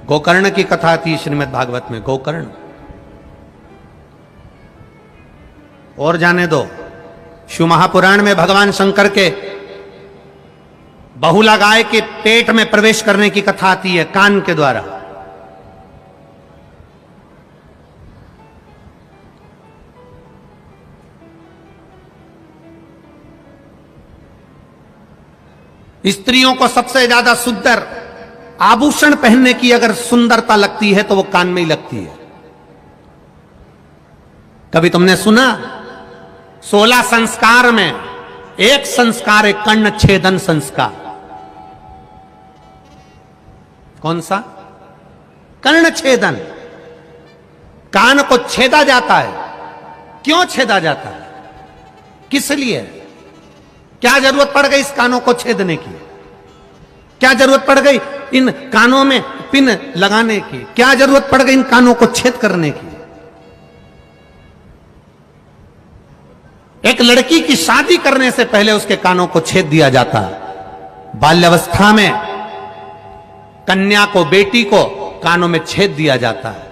गोकर्ण की कथा थी श्रीमद् भागवत में, गोकर्ण। और जाने दो, शिव महापुराण में भगवान शंकर के बहुला गाय के पेट में प्रवेश करने की कथा आती है कान के द्वारा। स्त्रियों को सबसे ज्यादा सुंदर आभूषण पहनने की अगर सुंदरता लगती है तो वो कान में ही लगती है। कभी तुमने सुना 16 संस्कार में एक संस्कार है कर्ण छेदन संस्कार। कौन सा? कर्ण छेदन। कान को छेदा जाता है। क्यों छेदा जाता है? किस लिए? क्या जरूरत पड़ गई इस कानों को छेदने की? क्या जरूरत पड़ गई इन कानों में पिन लगाने की? क्या जरूरत पड़ गई इन कानों को छेद करने की? एक लड़की की शादी करने से पहले उसके कानों को छेद दिया जाता है। बाल्यावस्था में कन्या को, बेटी को कानों में छेद दिया जाता है।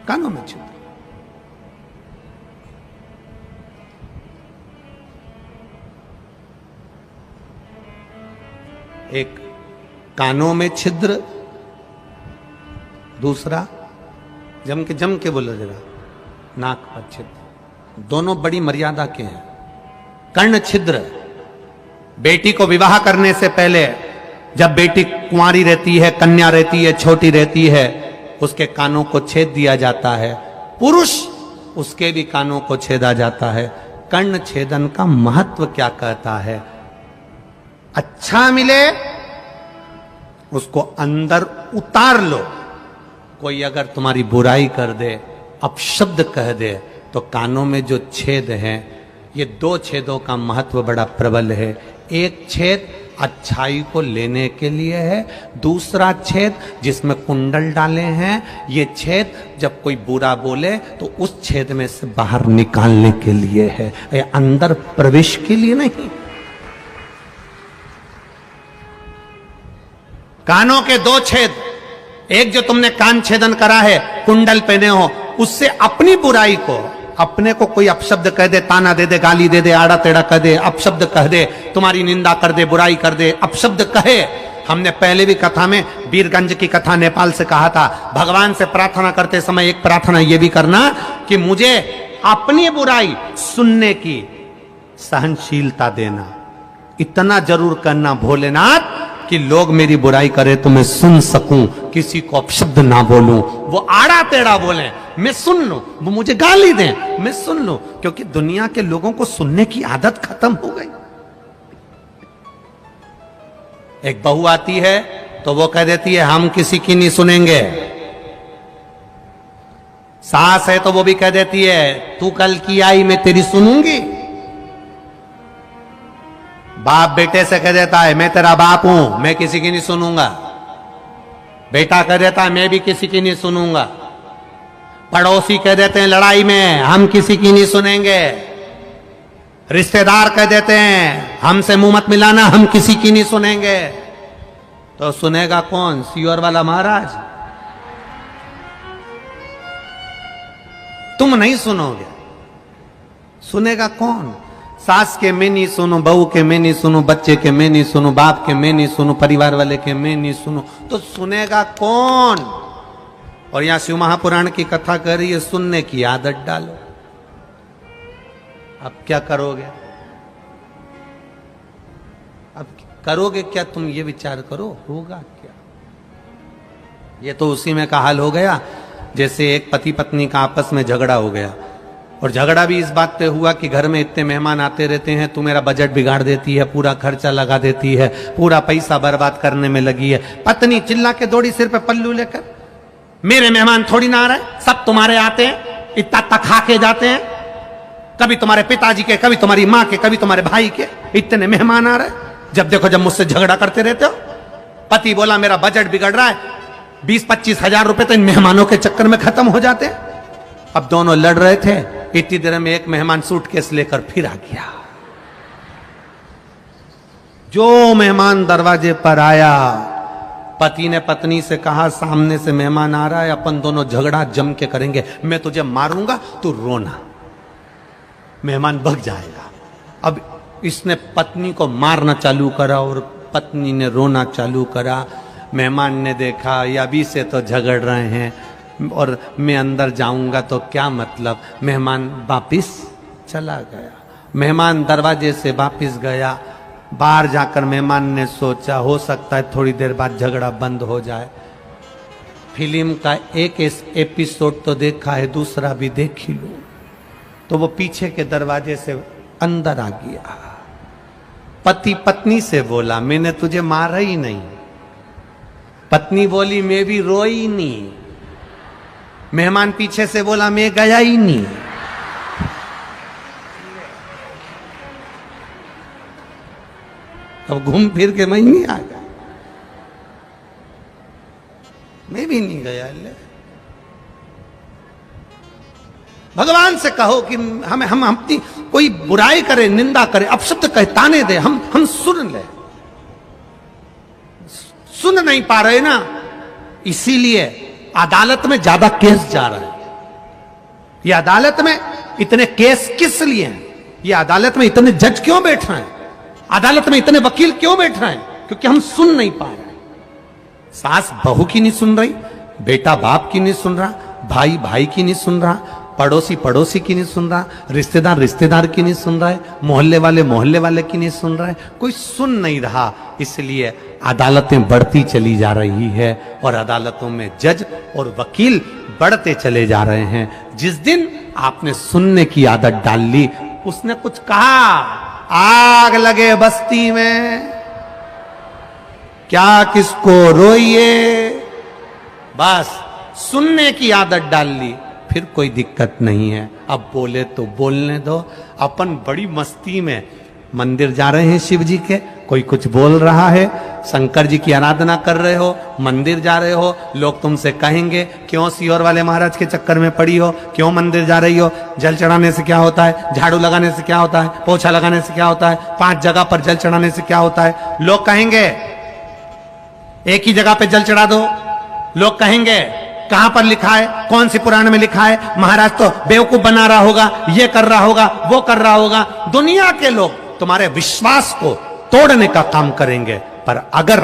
कानों में छेद। एक कानों में छिद्र, दूसरा जम के बोलो जरा, नाक पर छिद्र। दोनों बड़ी मर्यादा के हैं। कर्ण छिद्र, बेटी को विवाह करने से पहले जब बेटी कुंवारी रहती है, कन्या रहती है, छोटी रहती है, उसके कानों को छेद दिया जाता है। पुरुष उसके भी कानों को छेदा जाता है। कर्ण छेदन का महत्व क्या कहता है? अच्छा मिले उसको अंदर उतार लो। कोई अगर तुम्हारी बुराई कर दे, अपशब्द कह दे, तो कानों में जो छेद हैं, ये 2 छेदों का महत्व बड़ा प्रबल है। एक छेद अच्छाई को लेने के लिए है, दूसरा छेद जिसमें कुंडल डाले हैं। ये छेद जब कोई बुरा बोले तो उस छेद में से बाहर निकालने के लिए है, ये अंदर प्रवेश के लिए नहीं। कानों के 2 छेद, एक जो तुमने कान छेदन करा है, कुंडल पहने हो, उससे अपनी बुराई को, अपने को कोई अपशब्द कह दे, ताना दे दे, गाली दे दे, आड़ा टेढ़ा कह दे, अपशब्द कह दे, तुम्हारी निंदा कर दे, बुराई कर दे, अपशब्द कहे। हमने पहले भी कथा में वीरगंज की कथा नेपाल से कहा था, भगवान से प्रार्थना करते समय एक प्रार्थना ये भी करना कि मुझे अपनी बुराई सुनने की सहनशीलता देना। इतना जरूर करना भोलेनाथ कि लोग मेरी बुराई करें तो मैं सुन सकूं, किसी को अपशब्द ना बोलूं। वो आड़ा टेढ़ा बोले मैं सुन लूं, वो मुझे गाली दें मैं सुन लूं, क्योंकि दुनिया के लोगों को सुनने की आदत खत्म हो गई। एक बहू आती है तो वो कह देती है हम किसी की नहीं सुनेंगे। सास है तो वो भी कह देती है तू कल की आई मैं तेरी सुनूंगी। बाप बेटे से कह देता है मैं तेरा बाप हूं, मैं किसी की नहीं सुनूंगा। बेटा कह देता है मैं भी किसी की नहीं सुनूंगा। पड़ोसी कह देते हैं लड़ाई में हम किसी की नहीं सुनेंगे। रिश्तेदार कह देते हैं हमसे मुंह मत मिलाना, हम किसी की नहीं सुनेंगे। तो सुनेगा कौन? सियोर वाला महाराज? तुम नहीं सुनोगे, सुनेगा कौन? सास के मैं नहीं सुनो, बहू के मैं नहीं सुनो, बच्चे के मैं नहीं सुनो, बाप के मैं नहीं सुनो, परिवार वाले के मैं नहीं सुनो, तो सुनेगा कौन? और यहां शिव महापुराण की कथा कर रही है सुनने की आदत डालो। अब क्या करोगे? अब करोगे क्या? तुम ये विचार करो, होगा क्या? ये तो उसी में का हाल हो गया जैसे एक पति पत्नी का आपस में झगड़ा हो गया, और झगड़ा भी इस बात पे हुआ कि घर में इतने मेहमान आते रहते हैं, तू मेरा बजट बिगाड़ देती है, पूरा खर्चा लगा देती है, पूरा पैसा बर्बाद करने में लगी है। पत्नी चिल्ला के दौड़ी सिर पे पल्लू लेकर, मेरे मेहमान थोड़ी ना आ रहे, सब तुम्हारे आते हैं, इतना तखा के जाते हैं, कभी तुम्हारे पिताजी के, कभी तुम्हारी माँ के, कभी तुम्हारे भाई के, इतने मेहमान आ रहे, जब देखो जब मुझसे झगड़ा करते रहते हो। पति बोला मेरा बजट बिगड़ रहा है, 20-25 हजार रुपए तो इन मेहमानों के चक्कर में खत्म हो जाते हैं। अब दोनों लड़ रहे थे, इतनी देर में एक मेहमान सूटकेस लेकर फिर आ गया। जो मेहमान दरवाजे पर आया, पति ने पत्नी से कहा सामने से मेहमान आ रहा है, अपन दोनों झगड़ा जम के करेंगे, मैं तुझे मारूंगा तू रोना। मेहमान भग जाएगा। अब इसने पत्नी को मारना चालू करा और पत्नी ने रोना चालू करा। मेहमान ने देखा ये अभी से तो झगड़ रहे हैं और मैं अंदर जाऊंगा तो क्या मतलब। मेहमान वापिस चला गया। मेहमान दरवाजे से वापिस गया। बाहर जाकर मेहमान ने सोचा हो सकता है थोड़ी देर बाद झगड़ा बंद हो जाए। फिल्म का एक एपिसोड तो देखा है, दूसरा भी देख ही लूं। तो वो पीछे के दरवाजे से अंदर आ गया। पति पत्नी से बोला मैंने तुझे मारा ही नहीं। पत्नी बोली मैं भी रोई नहीं। मेहमान पीछे से बोला मैं गया ही नहीं। अब घूम फिर के मैं नहीं आ गया, मैं भी नहीं गया। भगवान से कहो कि हम अपनी कोई बुराई करे, निंदा करे, अपशब्द कहे, ताने दे, हम सुन ले। सुन नहीं पा रहे ना, इसीलिए अदालत में ज्यादा केस जा रहा है। ये अदालत में इतने केस किस लिए हैं? ये अदालत में इतने जज क्यों बैठ रहे हैं? अदालत में इतने वकील क्यों बैठ रहे हैं? क्योंकि हम सुन नहीं पा रहे। सास बहू की नहीं सुन रही, बेटा बाप की नहीं सुन रहा, भाई भाई की नहीं सुन रहा, पड़ोसी पड़ोसी की नहीं सुन रहा, रिश्तेदार रिश्तेदार की नहीं सुन रहा है, मोहल्ले वाले की नहीं सुन रहा है, कोई सुन नहीं रहा। इसलिए अदालतें बढ़ती चली जा रही है और अदालतों में जज और वकील बढ़ते चले जा रहे हैं। जिस दिन आपने सुनने की आदत डाल ली, उसने कुछ कहा, आग लगे बस्ती में, क्या किसको रोइए, बस सुनने की आदत डाल ली, फिर कोई दिक्कत नहीं है। अब बोले तो बोलने दो। अपन बड़ी मस्ती में मंदिर जा रहे हैं शिव जी के, कोई कुछ बोल रहा है, शंकर जी की आराधना कर रहे हो, मंदिर जा रहे हो, लोग तुमसे कहेंगे क्यों सीहोर वाले महाराज के चक्कर में पड़ी हो, क्यों मंदिर जा रही हो, जल चढ़ाने से क्या होता है, झाड़ू लगाने से क्या होता है, पोछा लगाने से क्या होता है, 5 जगह पर जल चढ़ाने से क्या होता है। लोग कहेंगे एक ही जगह पे जल चढ़ा दो। लोग कहेंगे कहां पर लिखा है, कौन सी पुराण में लिखा है, महाराज तो बेवकूफ बना रहा होगा, ये कर रहा होगा, वो कर रहा होगा। दुनिया के लोग तुम्हारे विश्वास को तोड़ने का काम करेंगे, पर अगर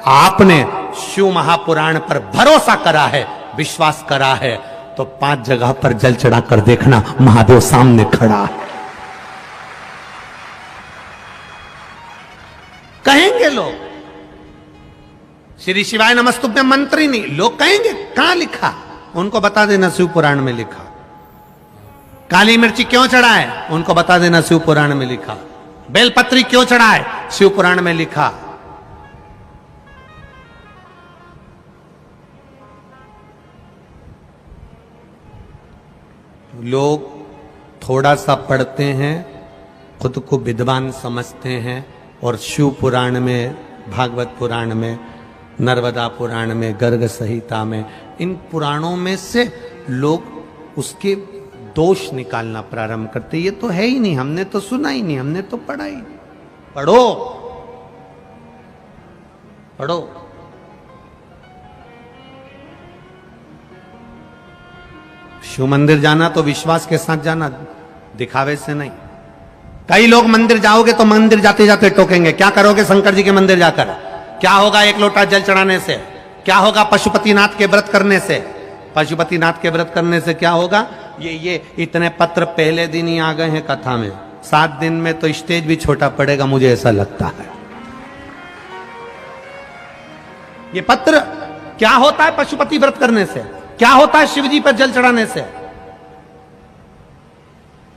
आपने शिव महापुराण पर भरोसा करा है, विश्वास करा है, तो 5 जगह पर जल चढ़ाकर देखना, महादेव सामने खड़ा है। कहेंगे लोग श्री शिवाय नमस्तुभ्यं मंत्र ही नहीं, लोग कहेंगे कहां लिखा, उनको बता देना शिव पुराण में लिखा। काली मिर्ची क्यों चढ़ाए, उनको बता देना शिव पुराण में लिखा। बेलपत्री क्यों चढ़ाए, शिव पुराण में लिखा। लोग थोड़ा सा पढ़ते हैं, खुद को विद्वान समझते हैं और शिव पुराण में, भागवत पुराण में, नर्मदा पुराण में, गर्ग संहिता में, इन पुराणों में से लोग उसके दोष निकालना प्रारंभ करते। ये तो है ही नहीं, हमने तो सुना ही नहीं, हमने तो पढ़ा ही नहीं। पढ़ो पढ़ो। शिव मंदिर जाना तो विश्वास के साथ जाना, दिखावे से नहीं। कई लोग मंदिर जाओगे तो मंदिर जाते जाते टोकेंगे, क्या करोगे शंकर जी के मंदिर जाकर, क्या होगा एक लोटा जल चढ़ाने से, क्या होगा पशुपतिनाथ के व्रत करने से। पशुपतिनाथ के व्रत करने से क्या होगा, ये इतने पत्र पहले दिन ही आ गए हैं कथा में, 7 दिन में तो स्टेज भी छोटा पड़ेगा, मुझे ऐसा लगता है। ये पत्र क्या होता है पशुपति व्रत करने से, क्या होता है शिव जी पर जल चढ़ाने से।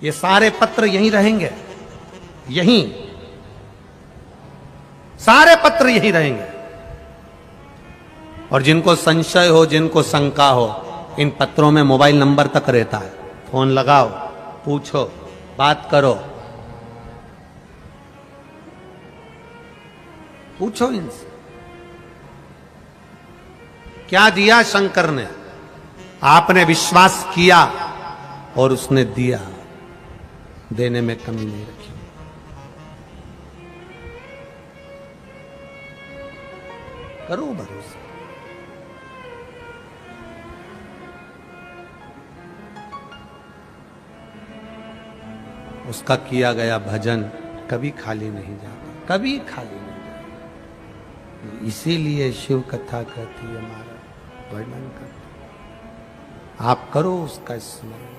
ये सारे पत्र यहीं रहेंगे, यहीं सारे पत्र यहीं रहेंगे। और जिनको संशय हो, जिनको शंका हो, इन पत्रों में मोबाइल नंबर तक रहता है, फोन लगाओ, पूछो, बात करो, पूछो इनसे क्या दिया शंकर ने। आपने विश्वास किया और उसने दिया, देने में कमी नहीं रखी। करो भरोसा। उसका किया गया भजन कभी खाली नहीं जाता, कभी खाली नहीं जाता। इसीलिए शिव कथा कहती है, हमारा वर्णन करती। आप करो उसका स्मरण।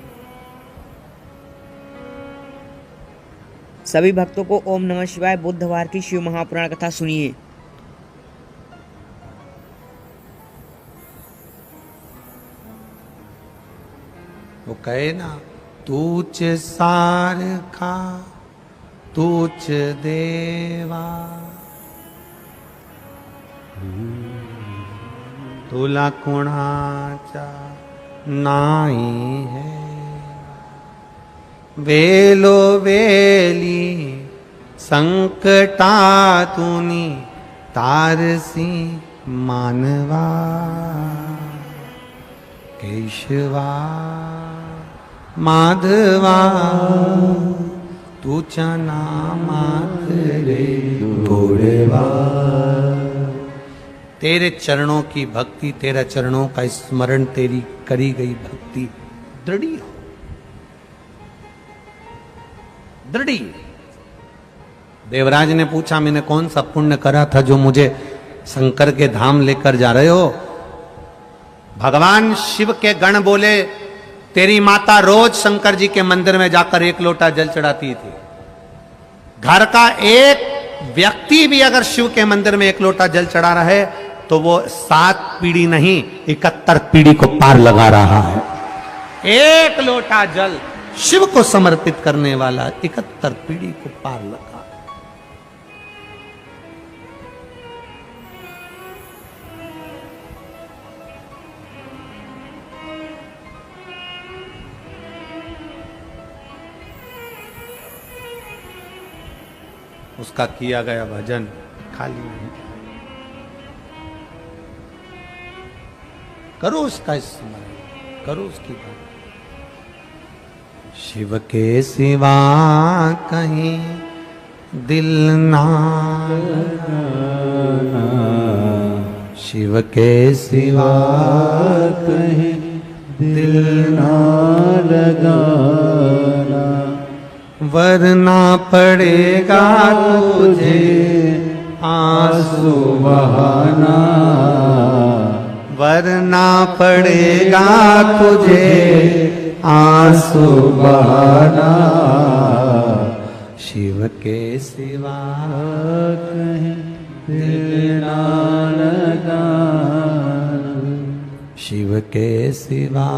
सभी भक्तों को ओम नमः शिवाय बुधवार की शिव महापुराण कथा सुनिए। वो कहे ना, तूच सार खा तूच देवा, तुला कुणाचा नाही है, वेलो वेली संकटा तुनी तारसी मानवा, केशवा माधवा तुझा नामात रे भोलेवा। तेरे चरणों की भक्ति, तेरे चरणों का स्मरण, तेरी करी गई भक्ति दृढ़ी हो, दृढ़ी। देवराज ने पूछा, मैंने कौन सा पुण्य करा था जो मुझे शंकर के धाम लेकर जा रहे हो? भगवान शिव के गण बोले, तेरी माता रोज शंकर जी के मंदिर में जाकर 1 लोटा जल चढ़ाती थी। घर का एक व्यक्ति भी अगर शिव के मंदिर में 1 लोटा जल चढ़ा रहा है तो वो 7 पीढ़ी नहीं 71 पीढ़ी को पार लगा रहा है। 1 लोटा जल शिव को समर्पित करने वाला 71 पीढ़ी को पार लगा। उसका किया गया भजन खाली नहीं। करो उसका स्मरण, करो उसकी बात। शिव के सिवा कहीं दिल ना लगाना, शिव के सिवा कहीं दिल ना लगाना, वरना पड़ेगा तुझे आंसू बहाना, वरना पड़ेगा तुझे आंसू बहाना, शिव के सिवा कहीं दिल ना लगाना, शिव के सिवा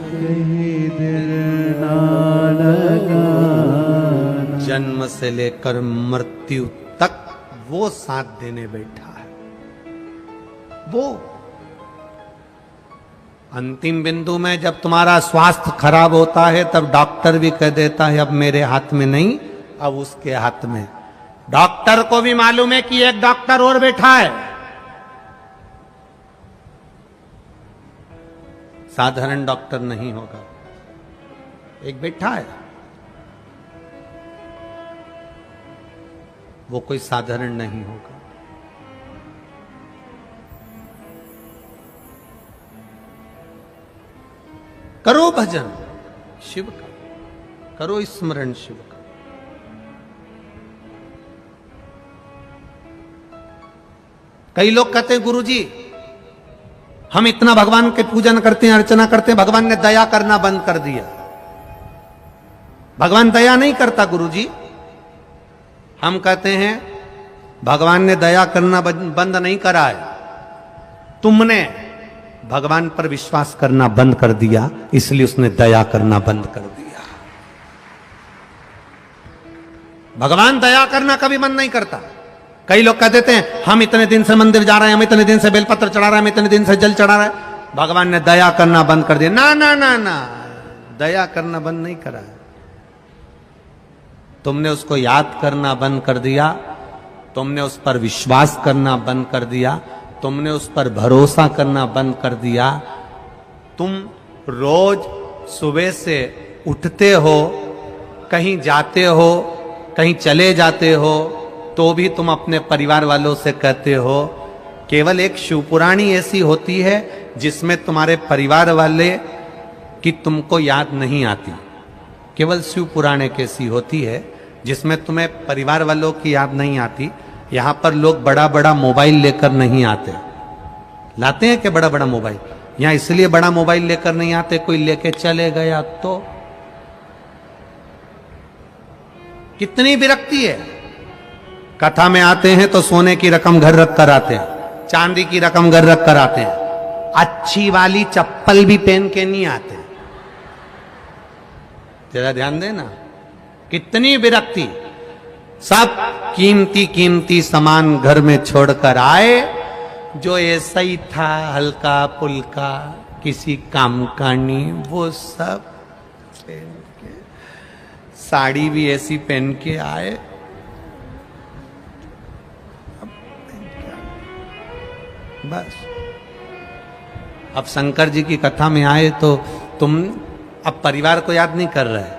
कहीं दिल ना लगाना। जन्म से लेकर मृत्यु तक वो साथ देने बैठा है। वो अंतिम बिंदु में जब तुम्हारा स्वास्थ्य खराब होता है तब डॉक्टर भी कह देता है अब मेरे हाथ में नहीं, अब उसके हाथ में। डॉक्टर को भी मालूम है कि एक डॉक्टर और बैठा है। साधारण डॉक्टर नहीं होगा, एक बैठा है, वो कोई साधारण नहीं होगा। करो भजन शिव का, करो स्मरण शिव का। कई लोग कहते हैं गुरुजी हम इतना भगवान के पूजन करते हैं, अर्चना करते हैं, भगवान ने दया करना बंद कर दिया। भगवान दया नहीं करता गुरुजी। हम कहते हैं भगवान ने दया करना बंद नहीं करा है, तुमने भगवान पर विश्वास करना बंद कर दिया, इसलिए उसने दया करना बंद कर दिया। भगवान दया करना कभी बंद नहीं करता। कई लोग कह देते हैं हम इतने दिन से मंदिर जा रहे हैं, हम इतने दिन से बेलपत्र चढ़ा रहे हैं, हम इतने दिन से जल चढ़ा रहे हैं, भगवान ने दया करना बंद कर दिया। ना ना ना ना, दया करना बंद नहीं करा है। तुमने उसको याद करना बंद कर दिया, तुमने उस पर विश्वास करना बंद कर दिया, तुमने उस पर भरोसा करना बंद कर दिया। तुम रोज सुबह से उठते हो, कहीं जाते हो, कहीं चले जाते हो, तो भी तुम अपने परिवार वालों से कहते हो केवल एक शिवपुराणी ऐसी होती है जिसमें तुम्हारे परिवार वाले की तुमको याद नहीं आती। केवल शिवपुराण एक ऐसी होती है जिसमें तुम्हें परिवार वालों की याद नहीं आती। यहां पर लोग बड़ा बड़ा मोबाइल लेकर नहीं आते। लाते हैं कि बड़ा बड़ा मोबाइल? यहां इसलिए बड़ा मोबाइल लेकर नहीं आते, कोई लेके चले गया तो। कितनी विरक्ति है। कथा में आते हैं तो सोने की रकम घर रख कर आते हैं, चांदी की रकम घर रख कर आते हैं, अच्छी वाली चप्पल भी पहन के नहीं आते। जरा ध्यान देना, कितनी विरक्ति। सब कीमती कीमती सामान घर में छोड़कर आए, जो ऐसा ही था हल्का पुल्का किसी काम का नहीं, वो सब पहन के, साड़ी भी ऐसी पहन के आए। बस अब शंकर जी की कथा में आए तो तुम अब परिवार को याद नहीं कर रहे,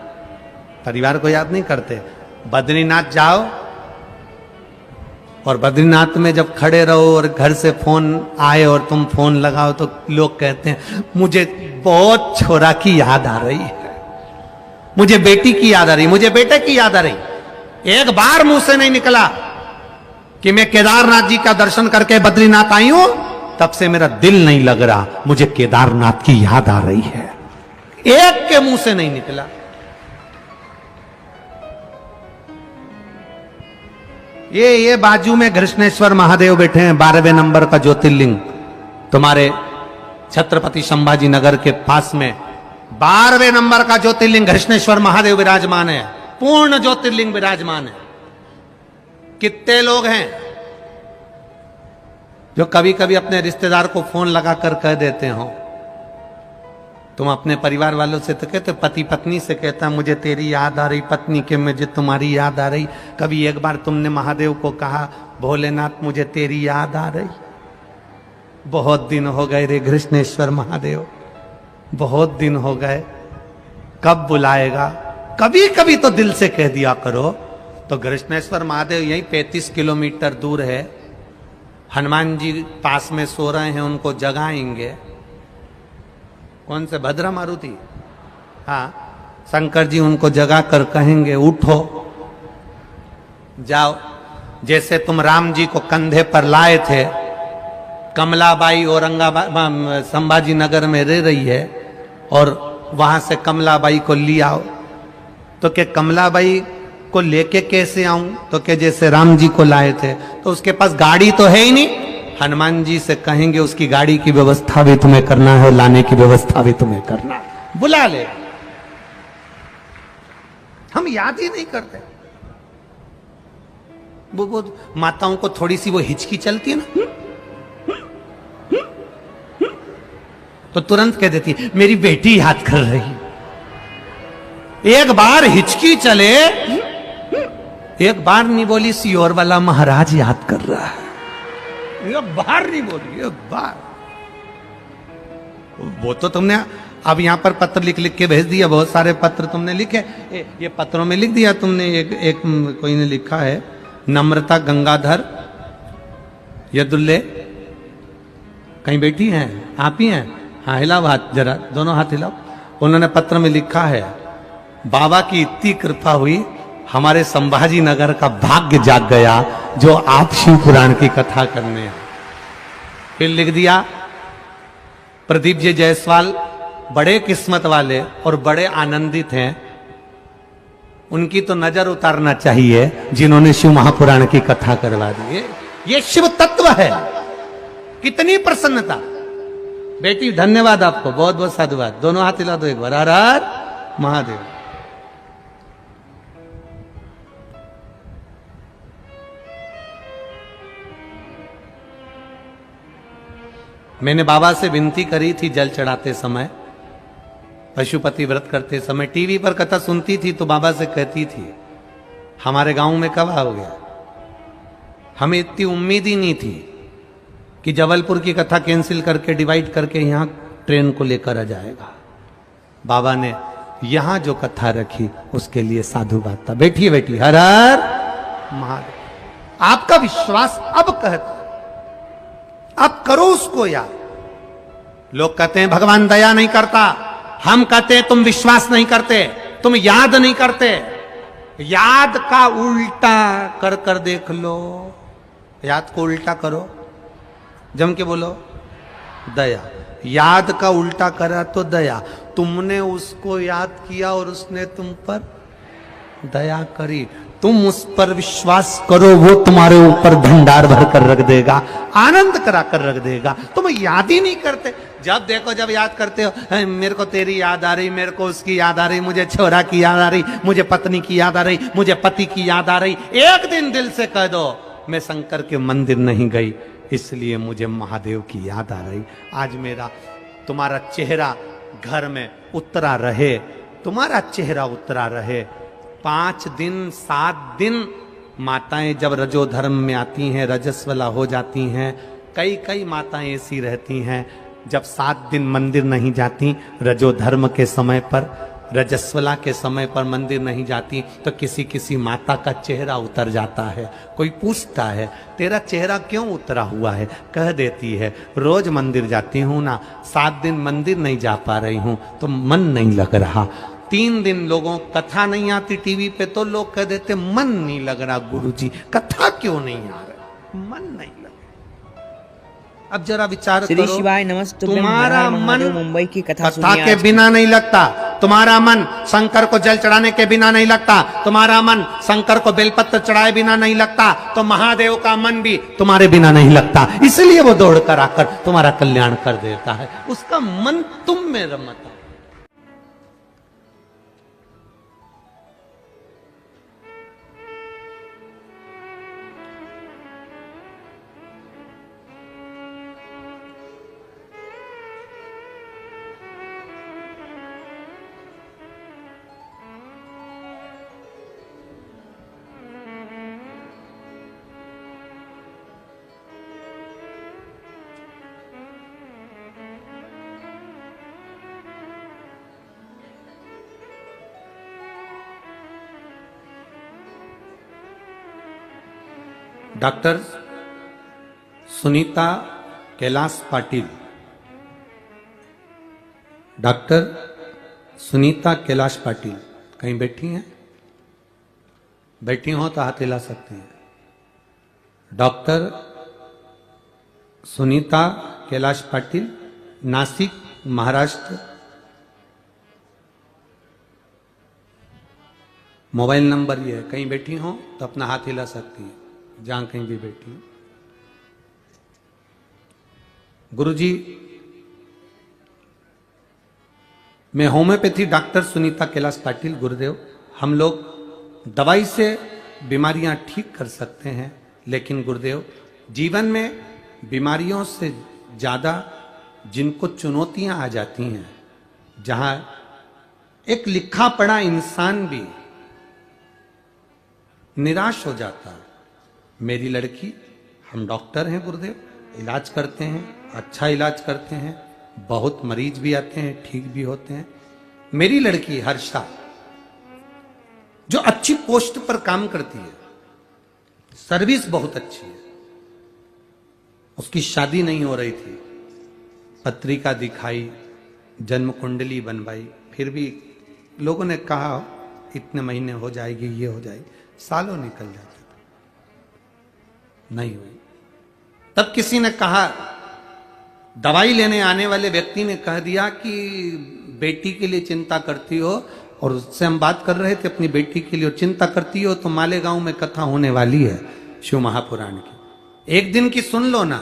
परिवार को याद नहीं करते। बद्रीनाथ जाओ और बद्रीनाथ में जब खड़े रहो और घर से फोन आए और तुम फोन लगाओ तो लोग कहते हैं मुझे बहुत छोरा की याद आ रही है, मुझे बेटी की याद आ रही, मुझे बेटे की याद आ रही। एक बार मुंह से नहीं निकला कि मैं केदारनाथ जी का दर्शन करके बद्रीनाथ आई हूं, तब से मेरा दिल नहीं लग रहा, मुझे केदारनाथ की याद आ रही है। एक के मुंह से नहीं निकला। ये बाजू में घृष्णेश्वर महादेव बैठे हैं, 12वें नंबर का ज्योतिर्लिंग तुम्हारे छत्रपति संभाजी नगर के पास में 12वें नंबर का ज्योतिर्लिंग घृष्णेश्वर महादेव विराजमान है, पूर्ण ज्योतिर्लिंग विराजमान है। कितने लोग हैं जो कभी कभी अपने रिश्तेदार को फोन लगाकर कह देते हो, तुम अपने परिवार वालों से तो कहते, पति पत्नी से कहता मुझे तेरी याद आ रही, पत्नी के मुझे तुम्हारी याद आ रही। कभी एक बार तुमने महादेव को कहा भोलेनाथ मुझे तेरी याद आ रही। बहुत दिन हो गए रे घृष्णेश्वर महादेव, बहुत दिन हो गए, कब बुलाएगा? कभी कभी तो दिल से कह दिया करो। तो घृष्णेश्वर महादेव यही 35 किलोमीटर दूर है। हनुमान जी पास में सो रहे हैं, उनको जगाएंगे। कौन से? भद्रा मारुति। हाँ, शंकर जी उनको जगा कर कहेंगे उठो जाओ। जैसे तुम राम जी को कंधे पर लाए थे, कमलाबाई औरंगाबाद संभाजी नगर में रह रही है और वहां से कमलाबाई को ले आओ, तो क्या कमलाबाई को लेके कैसे आऊं? तो क्या जैसे राम जी को लाए थे, तो उसके पास गाड़ी तो है ही नहीं। हनुमान जी से कहेंगे उसकी गाड़ी की व्यवस्था भी तुम्हें करना है, लाने की व्यवस्था भी तुम्हें करना है, बुला ले। हम याद ही नहीं करते। वो माताओं को थोड़ी सी वो हिचकी चलती है ना, तो तुरंत कह देती है मेरी बेटी याद कर रही। एक बार हिचकी चले, एक बार नहीं बोली सियोर वाला महाराज याद कर रहा है, एक बार नहीं बोली, एक बार। वो तो तुमने अब यहां पर पत्र लिख लिख के भेज दिया, बहुत सारे पत्र तुमने लिखे। ये पत्रों में लिख दिया तुमने। एक कोई ने लिखा है, नम्रता गंगाधर यदुल्ले, कहीं बैठी हैं? आप ही हैं? हाँ, हिलाओ हाथ जरा, दोनों हाथ हिलाओ। उन्होंने पत्र में लिखा है, बाबा की इतनी कृपा हुई, हमारे संभाजी नगर का भाग्य जाग गया जो आप शिव पुराण की कथा करने हैं। फिर लिख दिया, प्रदीप जी जायसवाल बड़े किस्मत वाले और बड़े आनंदित हैं, उनकी तो नजर उतारना चाहिए जिन्होंने शिव महापुराण की कथा करवा दी। ये शिव तत्व है। कितनी प्रसन्नता। बेटी धन्यवाद आपको, बहुत बहुत साधुवाद। दोनों हाथ हिला दो एक बार, हर हर महादेव। मैंने बाबा से विनती करी थी जल चढ़ाते समय, पशुपति व्रत करते समय, टीवी पर कथा सुनती थी तो बाबा से कहती थी हमारे गांव में कब आओगे? हमें इतनी उम्मीद ही नहीं थी कि जबलपुर की कथा कैंसिल करके डिवाइड करके यहां ट्रेन को लेकर आ जाएगा। बाबा ने यहां जो कथा रखी उसके लिए साधुवाद था। बैठिए बैठिए, हर हर महादेव। आपका विश्वास अब कहता, अब करो उसको याद। लोग कहते हैं भगवान दया नहीं करता, हम कहते हैं तुम विश्वास नहीं करते, तुम याद नहीं करते। याद का उल्टा कर कर देख लो, याद को उल्टा करो, जम के बोलो दया। याद का उल्टा करा तो दया। तुमने उसको याद किया और उसने तुम पर दया करी। तुम उस पर विश्वास करो, वो तुम्हारे ऊपर भंडार भर कर रख देगा, आनंद करा कर रख देगा। तुम याद ही नहीं करते। जब देखो जब याद करते हो, मेरे को तेरी याद आ रही, मेरे को उसकी याद आ रही, मुझे छोरा की याद आ रही, मुझे पत्नी की याद आ रही, मुझे पति की याद आ रही। एक दिन दिल से कह दो मैं शंकर के मंदिर नहीं गई, इसलिए मुझे महादेव की याद आ रही। आज मेरा तुम्हारा चेहरा घर में उतरा रहे, तुम्हारा चेहरा उतरा रहे। 5 दिन 7 दिन माताएं जब रजो धर्म में आती हैं, रजस्वला हो जाती हैं। कई कई माताएं ऐसी रहती हैं जब 7 दिन मंदिर नहीं जाती, रजो धर्म के समय पर, रजस्वला के समय पर मंदिर नहीं जाती, तो किसी किसी माता का चेहरा उतर जाता है। कोई पूछता है तेरा चेहरा क्यों उतरा हुआ है, कह देती है रोज मंदिर जाती हूं ना, 7 दिन मंदिर नहीं जा पा रही हूं तो मन नहीं लग रहा। 3 दिन लोगों कथा नहीं आती टीवी पे तो लोग कह देते मन नहीं लग रहा गुरुजी, कथा क्यों नहीं आ रहा, मन नहीं लग रहा। अब जरा विचार श्री करो, शिवाय नमस्तुभ्यं, तुम्हारा हर हर मन महादेव, मुंबई की कथा कथा सुनिए के आज। बिना नहीं लगता, तुम्हारा मन शंकर को जल चढ़ाने के बिना नहीं लगता, तुम्हारा मन शंकर को बेलपत्र चढ़ाए बिना नहीं लगता, तो महादेव का मन भी तुम्हारे बिना नहीं लगता। इसलिए वो दौड़ कर आकर तुम्हारा कल्याण कर देता है, उसका मन तुम में रमता। डॉक्टर सुनीता कैलाश पाटिल, डॉक्टर सुनीता कैलाश पाटिल कहीं बैठी हैं? बैठी हो तो हाथ हिला सकते हैं। Doctor Sunita Kailash Patil, Nashik, Maharashtra. Mobile number ये है, कहीं बैठी हो तो अपना हाथ हिला सकती है, जहां कहीं भी बैठी हो। गुरुजी, मैं होम्योपैथी डॉक्टर सुनीता कैलाश पाटिल, गुरुदेव। हम लोग दवाई से बीमारियां ठीक कर सकते हैं, लेकिन गुरुदेव जीवन में बीमारियों से ज्यादा जिनको चुनौतियां आ जाती हैं, जहां एक लिखा पढ़ा इंसान भी निराश हो जाता है। मेरी लड़की, हम डॉक्टर हैं गुरुदेव, इलाज करते हैं, अच्छा इलाज करते हैं, बहुत मरीज भी आते हैं, ठीक भी होते हैं। मेरी लड़की हर्षा जो अच्छी पोस्ट पर काम करती है, सर्विस बहुत अच्छी है, उसकी शादी नहीं हो रही थी, पत्रिका दिखाई, जन्म कुंडली बनवाई, फिर भी लोगों ने कहा इतने महीने हो जाएगी, ये हो जाएगी, सालों निकल जाते थे, नहीं हुई। तब किसी ने कहा, दवाई लेने आने वाले व्यक्ति ने कह दिया कि बेटी के लिए चिंता करती हो, और उससे हम बात कर रहे थे अपनी बेटी के लिए, और चिंता करती हो तो मालेगांव में कथा होने वाली है शिव महापुराण की, एक दिन की सुन लो ना।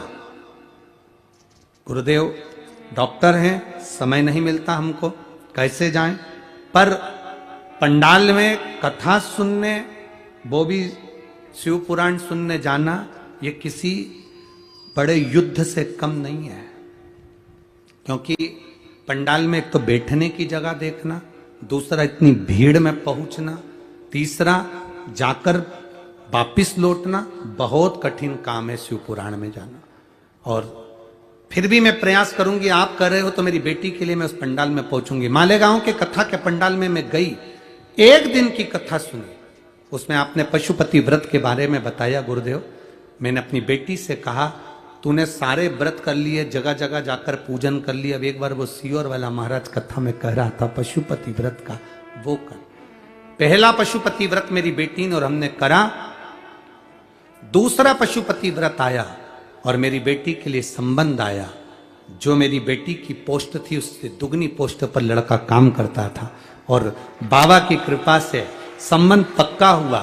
गुरुदेव डॉक्टर हैं, समय नहीं मिलता हमको, कैसे जाएं? पर पंडाल में कथा सुनने, वो भी शिव पुराण सुनने जाना, ये किसी बड़े युद्ध से कम नहीं है। क्योंकि पंडाल में एक तो बैठने की जगह देखना, दूसरा इतनी भीड़ में पहुंचना, तीसरा जाकर वापिस लौटना, बहुत कठिन काम है शिव पुराण में जाना। और फिर भी मैं प्रयास करूंगी, आप कर रहे हो तो मेरी बेटी के लिए मैं उस पंडाल में पहुंचूंगी। मालेगांव के कथा के पंडाल में मैं गई, एक दिन की कथा सुनी, उसमें आपने पशुपति व्रत के बारे में बताया गुरुदेव। मैंने अपनी बेटी से कहा तूने सारे व्रत कर लिए, जगह जगह जाकर पूजन कर लिए, अब एक बार वो सीहोर वाला महाराज कथा में कह रहा था पशुपति व्रत का, वो कर। पहला पशुपति व्रत मेरी बेटी ने और हमने करा, दूसरा पशुपति व्रत आया और मेरी बेटी के लिए संबंध आया। जो मेरी बेटी की पोस्ट थी उससे दुगनी पोस्ट पर लड़का काम करता था और बाबा की कृपा से संबंध पक्का हुआ।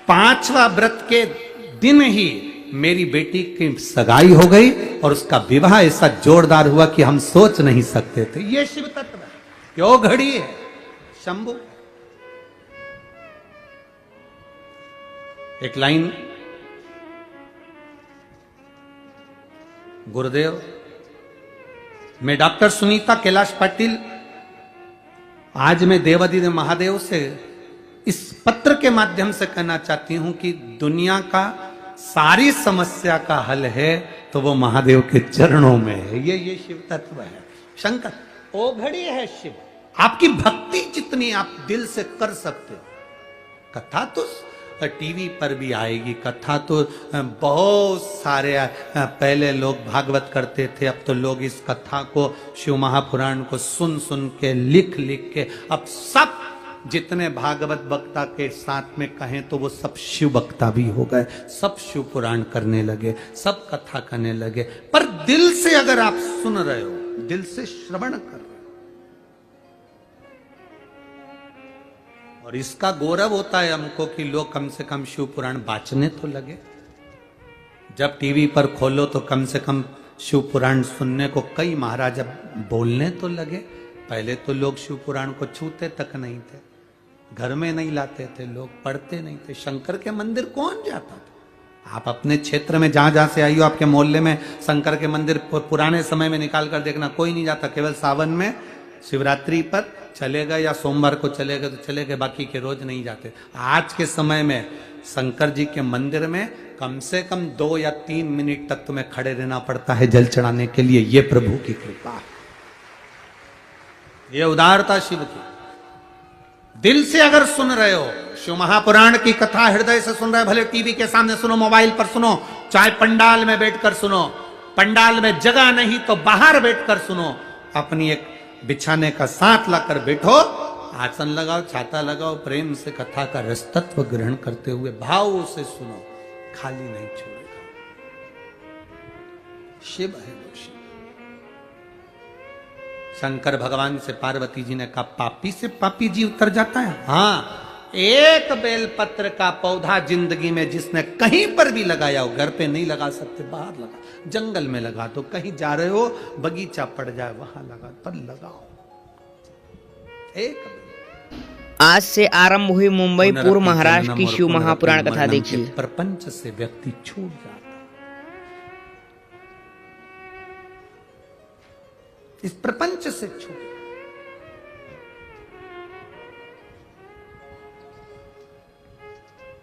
5वां व्रत के दिन ही मेरी बेटी की सगाई हो गई और उसका विवाह ऐसा जोरदार हुआ कि हम सोच नहीं सकते थे। ये शिव तत्व है, क्यों घड़ी है शंभु। एक लाइन गुरुदेव, मैं डॉक्टर सुनीता कैलाश पाटिल, आज मैं देवादिदेव महादेव से इस पत्र के माध्यम से कहना चाहती हूं कि दुनिया का सारी समस्या का हल है तो वो महादेव के चरणों में है। ये शिव तत्व है। शंकर ओघड़ी है शिव। आपकी भक्ति जितनी आप दिल से कर सकते हो, कथा तो टीवी पर भी आएगी, कथा तो बहुत सारे पहले लोग भागवत करते थे, अब तो लोग इस कथा को, शिव महापुराण को सुन सुन के, लिख लिख के, अब सब जितने भागवत वक्ता के साथ में कहें तो वो सब शिव वक्ता भी हो गए, सब शिव पुराण करने लगे, सब कथा करने लगे। पर दिल से अगर आप सुन रहे हो, दिल से श्रवण कर रहे हो, और इसका गौरव होता है हमको कि लोग कम से कम शिव पुराण बांचने तो लगे। जब टीवी पर खोलो तो कम से कम शिव पुराण सुनने को कई महाराज अब बोलने तो लगे। पहले तो लोग शिव पुराण को छूते तक नहीं थे, घर में नहीं लाते थे, लोग पढ़ते नहीं थे। शंकर के मंदिर कौन जाता था? आप अपने क्षेत्र में जहां जहां से आई हो, आपके मोहल्ले में शंकर के मंदिर पुराने समय में निकाल कर देखना, कोई नहीं जाता। केवल सावन में, शिवरात्रि पर चले गए या सोमवार को चले गए तो चले गए, बाकी के रोज नहीं जाते। आज के समय में शंकर जी के मंदिर में कम से कम 2 या 3 मिनट तक तुम्हें खड़े रहना पड़ता है जल चढ़ाने के लिए। ये प्रभु की कृपा है, ये उदारता शिव की। दिल से अगर सुन रहे हो, शिव महापुराण की कथा हृदय से सुन रहे हो, भले टीवी के सामने सुनो, मोबाइल पर सुनो, चाहे पंडाल में बैठकर सुनो, पंडाल में जगह नहीं तो बाहर बैठकर सुनो, अपनी एक बिछाने का साथ लाकर बैठो, आसन लगाओ, छाता लगाओ, प्रेम से कथा का रसतत्व ग्रहण करते हुए भाव से सुनो, खाली नहीं छोड़ेगा। शिव है वो शिव। शंकर भगवान से पार्वती जी ने कहा, पापी से पापी जी उतर जाता है? हाँ, एक बेलपत्र का पौधा जिंदगी में जिसने कहीं पर भी लगाया हो, घर पे नहीं लगा सकते, बाहर लगा, जंगल में लगा दो, कहीं जा रहे हो बगीचा पड़ जाए वहां लगा, पर लगाओ एक। आज से आरंभ हुई मुंबई पूर्व महाराष्ट्र की शिव महापुराण कथा देखिए। प्रपंच से व्यक्ति छूट जाता, इस प्रपंच से छूट।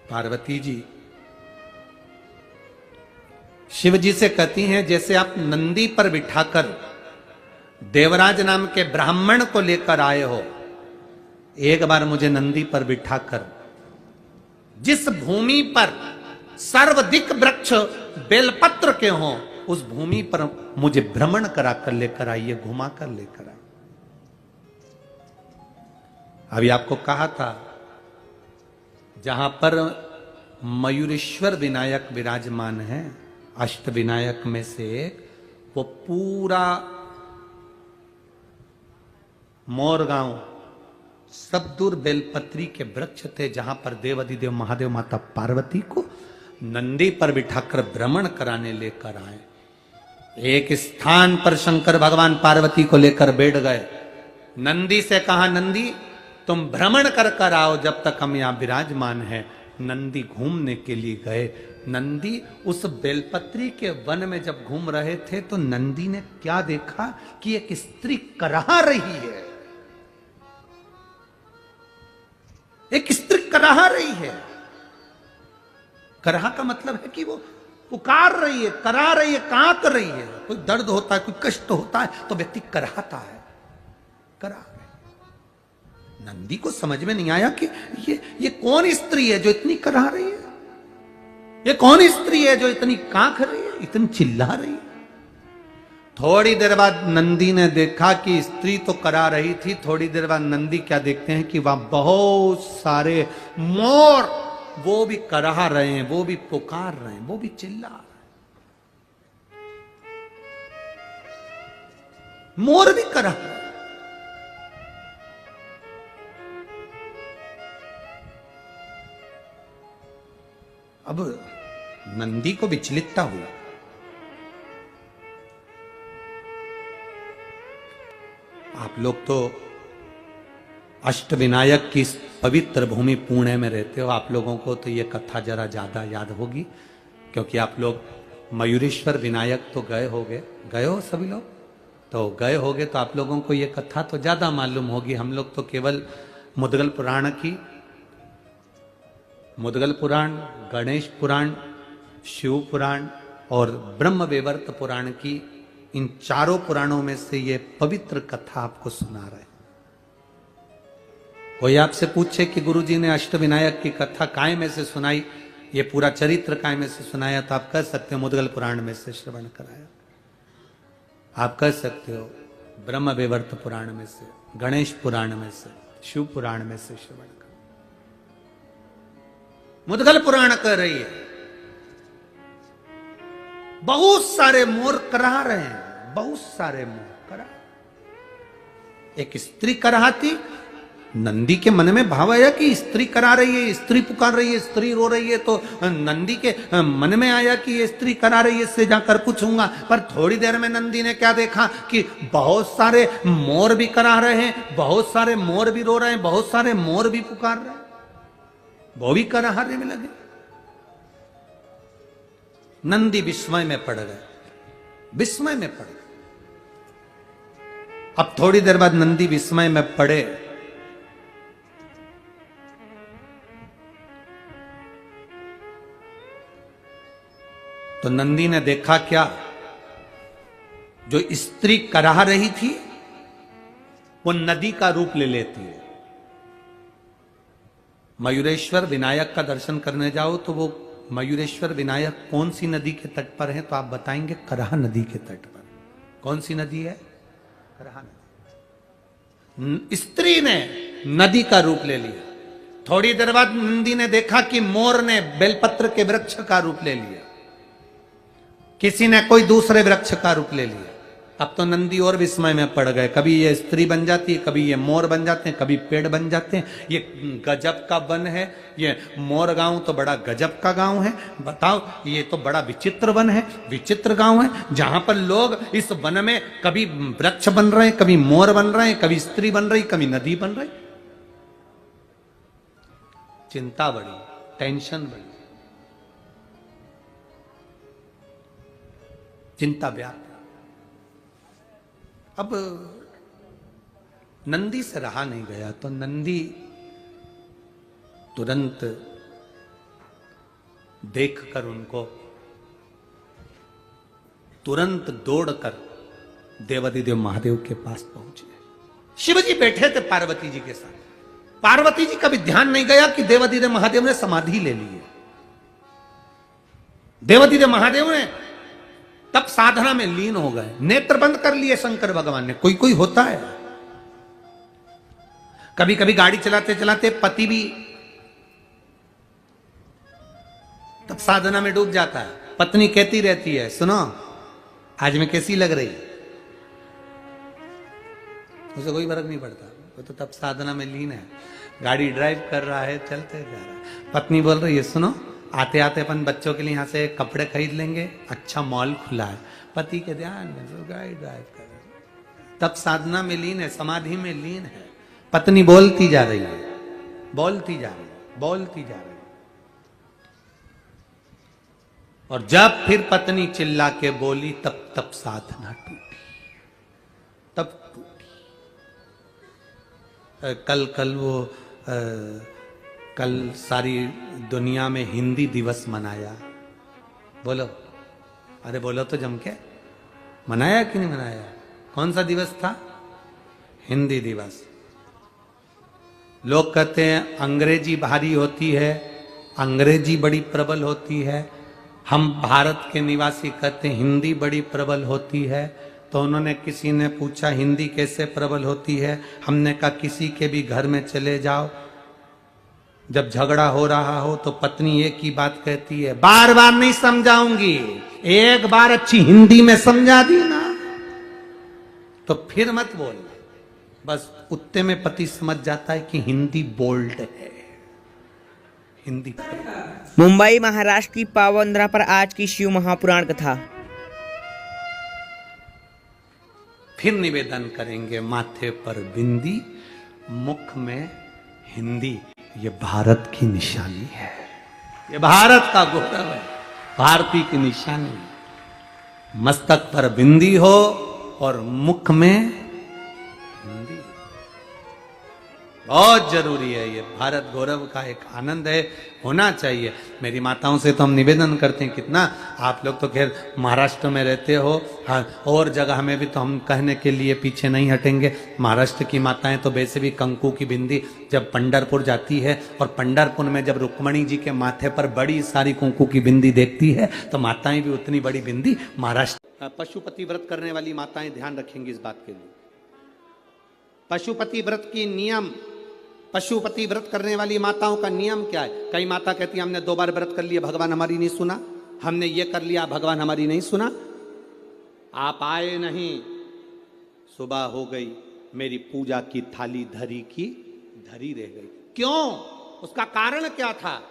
पार्वती जी शिव जी से कहती हैं, जैसे आप नंदी पर बिठाकर देवराज नाम के ब्राह्मण को लेकर आए हो, एक बार मुझे नंदी पर बिठाकर जिस भूमि पर सर्वाधिक वृक्ष बेलपत्र के हों उस भूमि पर मुझे भ्रमण कराकर लेकर आइए, घुमा कर लेकर आइए। अभी आपको कहा था, जहां पर मयूरेश्वर विनायक विराजमान है, अष्ट विनायक में से एक, वो पूरा मोरगांव सब दूर बेलपत्री के वृक्ष थे, जहां पर देवादिदेव महादेव माता पार्वती को नंदी पर बिठाकर भ्रमण कराने लेकर आए। एक स्थान पर शंकर भगवान पार्वती को लेकर बैठ गए। नंदी से कहा, नंदी तुम भ्रमण कर कर आओ जब तक हम यहां विराजमान हैं। नंदी घूमने के लिए गए। नंदी उस बेलपत्री के वन में जब घूम रहे थे तो नंदी ने क्या देखा कि एक स्त्री कराह रही है, एक स्त्री कराह रही है। कराह का मतलब है कि वो पुकार रही है, करा रही है, कांक रही है। कोई दर्द होता है, कोई कष्ट होता है तो व्यक्ति कराहता है, करा। नंदी को समझ में नहीं आया कि ये कौन स्त्री है जो इतनी कराह रही है, ये कौन स्त्री है जो इतनी कांख रही है। इतनी चिल्ला रही है। थोड़ी देर बाद नंदी ने देखा कि स्त्री तो करा रही थी, थोड़ी देर बाद नंदी क्या देखते हैं कि वहां बहुत सारे मोर, वो भी करा रहे हैं, वो भी पुकार रहे हैं, वो भी चिल्ला रहे हैं। मोर भी करा रहे हैं। अब नंदी को विचलितता हुई। आप लोग तो अष्टविनायक की इस पवित्र भूमि पुणे में रहते हो, आप लोगों को तो ये कथा जरा ज्यादा याद होगी, क्योंकि आप लोग मयूरेश्वर विनायक तो गए हो सभी लोग, तो गए होगे, तो आप लोगों को ये कथा तो ज्यादा मालूम होगी। हम लोग तो केवल मुद्गल पुराण, गणेश पुराण, शिव पुराण और ब्रह्म वैवर्त पुराण की, इन चारों पुराणों में से ये पवित्र कथा आपको सुना रहे हैं। कोई आपसे पूछे कि गुरुजी ने अष्टविनायक की कथा काय में से सुनाई, ये पूरा चरित्र काय में से सुनाया, तो आप कह सकते हो मुद्गल पुराण में से श्रवण कराया, आप कह सकते हो ब्रह्म वैवर्त पुराण में से, गणेश पुराण में से, शिव पुराण में से श्रवण कर। मुद्गल पुराण कह रही है बहुत सारे मोर करा रहे हैं, बहुत सारे मोर करा। एक स्त्री कराती, नंदी के मन में भाव आया कि स्त्री करा रही है, स्त्री पुकार रही है, स्त्री रो रही है, तो नंदी के मन में आया कि ये स्त्री करा रही है, इससे जाकर पूछूंगा। पर थोड़ी देर में नंदी ने क्या देखा कि बहुत सारे मोर भी करा रहे हैं, बहुत सारे मोर भी रो रहे हैं, बहुत सारे मोर भी पुकार रहे हैं, वो भी कराहने में लगे। नंदी विस्मय में पड़ गए, विस्मय में पड़ गए। अब थोड़ी देर बाद नंदी विस्मय में पड़े, तो नंदी ने देखा क्या, जो स्त्री करा रही थी वो नदी का रूप ले लेती है। मयूरेश्वर विनायक का दर्शन करने जाओ तो वो मयूरेश्वर विनायक कौन सी नदी के तट पर है, तो आप बताएंगे कराह नदी के तट पर। कौन सी नदी है? कराह नदी। स्त्री ने नदी का रूप ले लिया। थोड़ी देर बाद नंदी ने देखा कि मोर ने बेलपत्र के वृक्ष का रूप ले लिया, किसी ने कोई दूसरे वृक्ष का रूप ले लिया। अब तो नंदी और विस्मय में पड़ गए, कभी ये स्त्री बन जाती है, कभी ये मोर बन जाते हैं, कभी पेड़ बन जाते हैं। ये गजब का वन है, ये मोर गांव तो बड़ा गजब का गांव है। बताओ, ये तो बड़ा विचित्र वन है, विचित्र गांव है, जहां पर लोग इस वन में कभी वृक्ष बन रहे हैं, कभी मोर बन रहे हैं, कभी स्त्री बन रही, कभी नदी बन रही। चिंता बढ़ी, टेंशन बढ़ी, चिंता व्याप्त। अब नंदी से रहा नहीं गया, तो नंदी तुरंत देखकर उनको तुरंत दौड़कर देवादिदेव महादेव के पास पहुंचे। शिवजी बैठे थे पार्वती जी के साथ। पार्वती जी का भी ध्यान नहीं गया कि देवादिदेव महादेव ने समाधि ले ली है। देवादिदेव महादेव ने तब साधना में लीन हो गए, नेत्र बंद कर लिए शंकर भगवान ने। कोई कोई होता है, कभी कभी गाड़ी चलाते चलाते पति भी तब साधना में डूब जाता है। पत्नी कहती रहती है, सुनो आज मैं कैसी लग रही, उसे कोई फर्क नहीं पड़ता, वो तो तब साधना में लीन है। गाड़ी ड्राइव कर रहा है, चलते जा रहा है, पत्नी बोल रही है, सुनो आते आते अपन बच्चों के लिए यहां से कपड़े खरीद लेंगे, अच्छा मॉल खुला है। पति के ध्यान में गाड़ी ड्राइव कर रहे, तब साधना में लीन है, समाधि में लीन है। पत्नी बोलती जा रही है, बोलती जा रही है, बोलती जा रही है। और जब फिर पत्नी चिल्ला के बोली, तब साधना टूटी, तब टूटी। कल सारी दुनिया में हिंदी दिवस मनाया। बोलो, अरे बोलो तो जम के, मनाया कि नहीं मनाया? कौन सा दिवस था? हिंदी दिवस। लोग कहते हैं अंग्रेजी भारी होती है, अंग्रेजी बड़ी प्रबल होती है, हम भारत के निवासी कहते हैं हिंदी बड़ी प्रबल होती है, तो उन्होंने किसी ने पूछा हिंदी कैसे प्रबल होती है, हमने कहा किसी के भी घर में चले जाओ, जब झगड़ा हो रहा हो तो पत्नी एक ही बात कहती है, बार बार नहीं समझाऊंगी, एक बार अच्छी हिंदी में समझा दी ना तो फिर मत बोल। बस उतने में पति समझ जाता है कि हिंदी बोल्ड है, हिंदी। मुंबई महाराष्ट्र की पावनधरा पर आज की शिव महापुराण कथा। फिर निवेदन करेंगे, माथे पर बिंदी, मुख में हिंदी, ये भारत की निशानी है, ये भारत का गौरव है, भारतीय की निशानी। मस्तक पर बिंदी हो और मुख में हिंदी, बहुत जरूरी है, ये भारत गौरव का एक आनंद है, होना चाहिए। मेरी माताओं से तो हम निवेदन करते हैं, कितना आप लोग तो खैर महाराष्ट्र में रहते हो, हाँ, और जगह में भी तो हम कहने के लिए पीछे नहीं हटेंगे। महाराष्ट्र की माताएं तो वैसे भी कंकु की बिंदी जब पंढरपुर जाती है और पंढरपुर में जब रुक्मणी जी के माथे पर बड़ी सारी कुंकू की बिंदी देखती है तो माताएं भी उतनी बड़ी बिंदी महाराष्ट्र। पशुपति व्रत करने वाली माताएं ध्यान रखेंगी इस बात के लिए। पशुपति व्रत की नियम, पशुपति व्रत करने वाली माताओं का नियम क्या है? कई माता कहती है हमने 2 बार व्रत कर लिया, भगवान हमारी नहीं सुना, हमने ये कर लिया, भगवान हमारी नहीं सुना। आप आए नहीं, सुबह हो गई, मेरी पूजा की थाली धरी की धरी रह गई। क्यों? उसका कारण क्या था?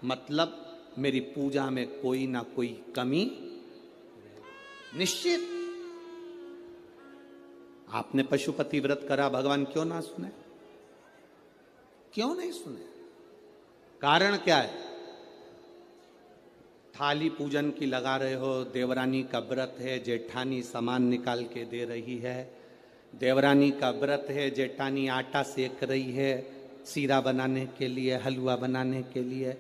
मतलब मेरी पूजा में कोई ना कोई कमी निश्चित। आपने पशुपति व्रत करा, भगवान क्यों ना सुने? क्यों नहीं सुने? कारण क्या है? थाली पूजन की लगा रहे हो, देवरानी का व्रत है, जेठानी सामान निकाल के दे रही है, देवरानी का व्रत है, जेठानी आटा सेक रही है सीरा बनाने के लिए, हलवा बनाने के लिए,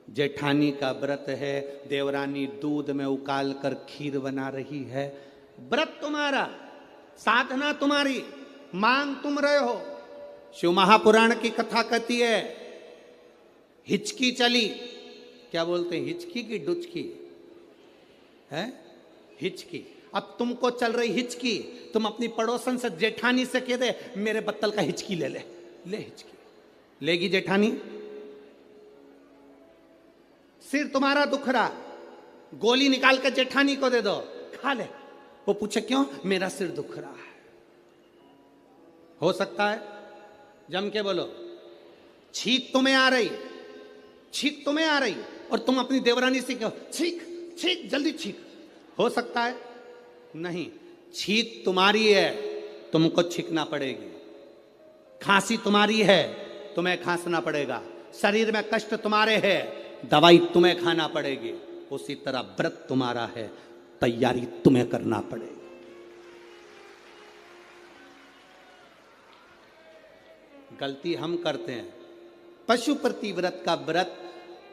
जेठानी का व्रत है, देवरानी दूध में उकाल कर खीर बना रही है। व्रत तुम्हारा, साधना तुम्हारी, मांग तुम रहे हो। शिव महापुराण की कथा कहती है, हिचकी चली, क्या बोलते हैं, हिचकी की डुचकी है, हिचकी। अब तुमको चल रही हिचकी, तुम अपनी पड़ोसन से जेठानी से कह दे मेरे बत्तल का हिचकी ले ले, ले हिचकी, लेगी जेठानी? सिर तुम्हारा दुख रहा, गोली निकाल के जेठानी को दे दो, खा ले, वो पूछे क्यों? मेरा सिर दुख रहा है। हो सकता है? जम के बोलो। छींक तुम्हें आ रही, छींक तुम्हें आ रही और तुम अपनी देवरानी से कहो छींक छींक जल्दी छींक, हो सकता है? नहीं, छींक तुम्हारी है, तुमको छींकना पड़ेगी। खांसी तुम्हारी है, तुम्हें खांसना पड़ेगा। शरीर में कष्ट तुम्हारे है, दवाई तुम्हें खाना पड़ेगी। उसी तरह व्रत तुम्हारा है, तैयारी तुम्हें करना पड़ेगी। गलती हम करते हैं। पशुपति व्रत का व्रत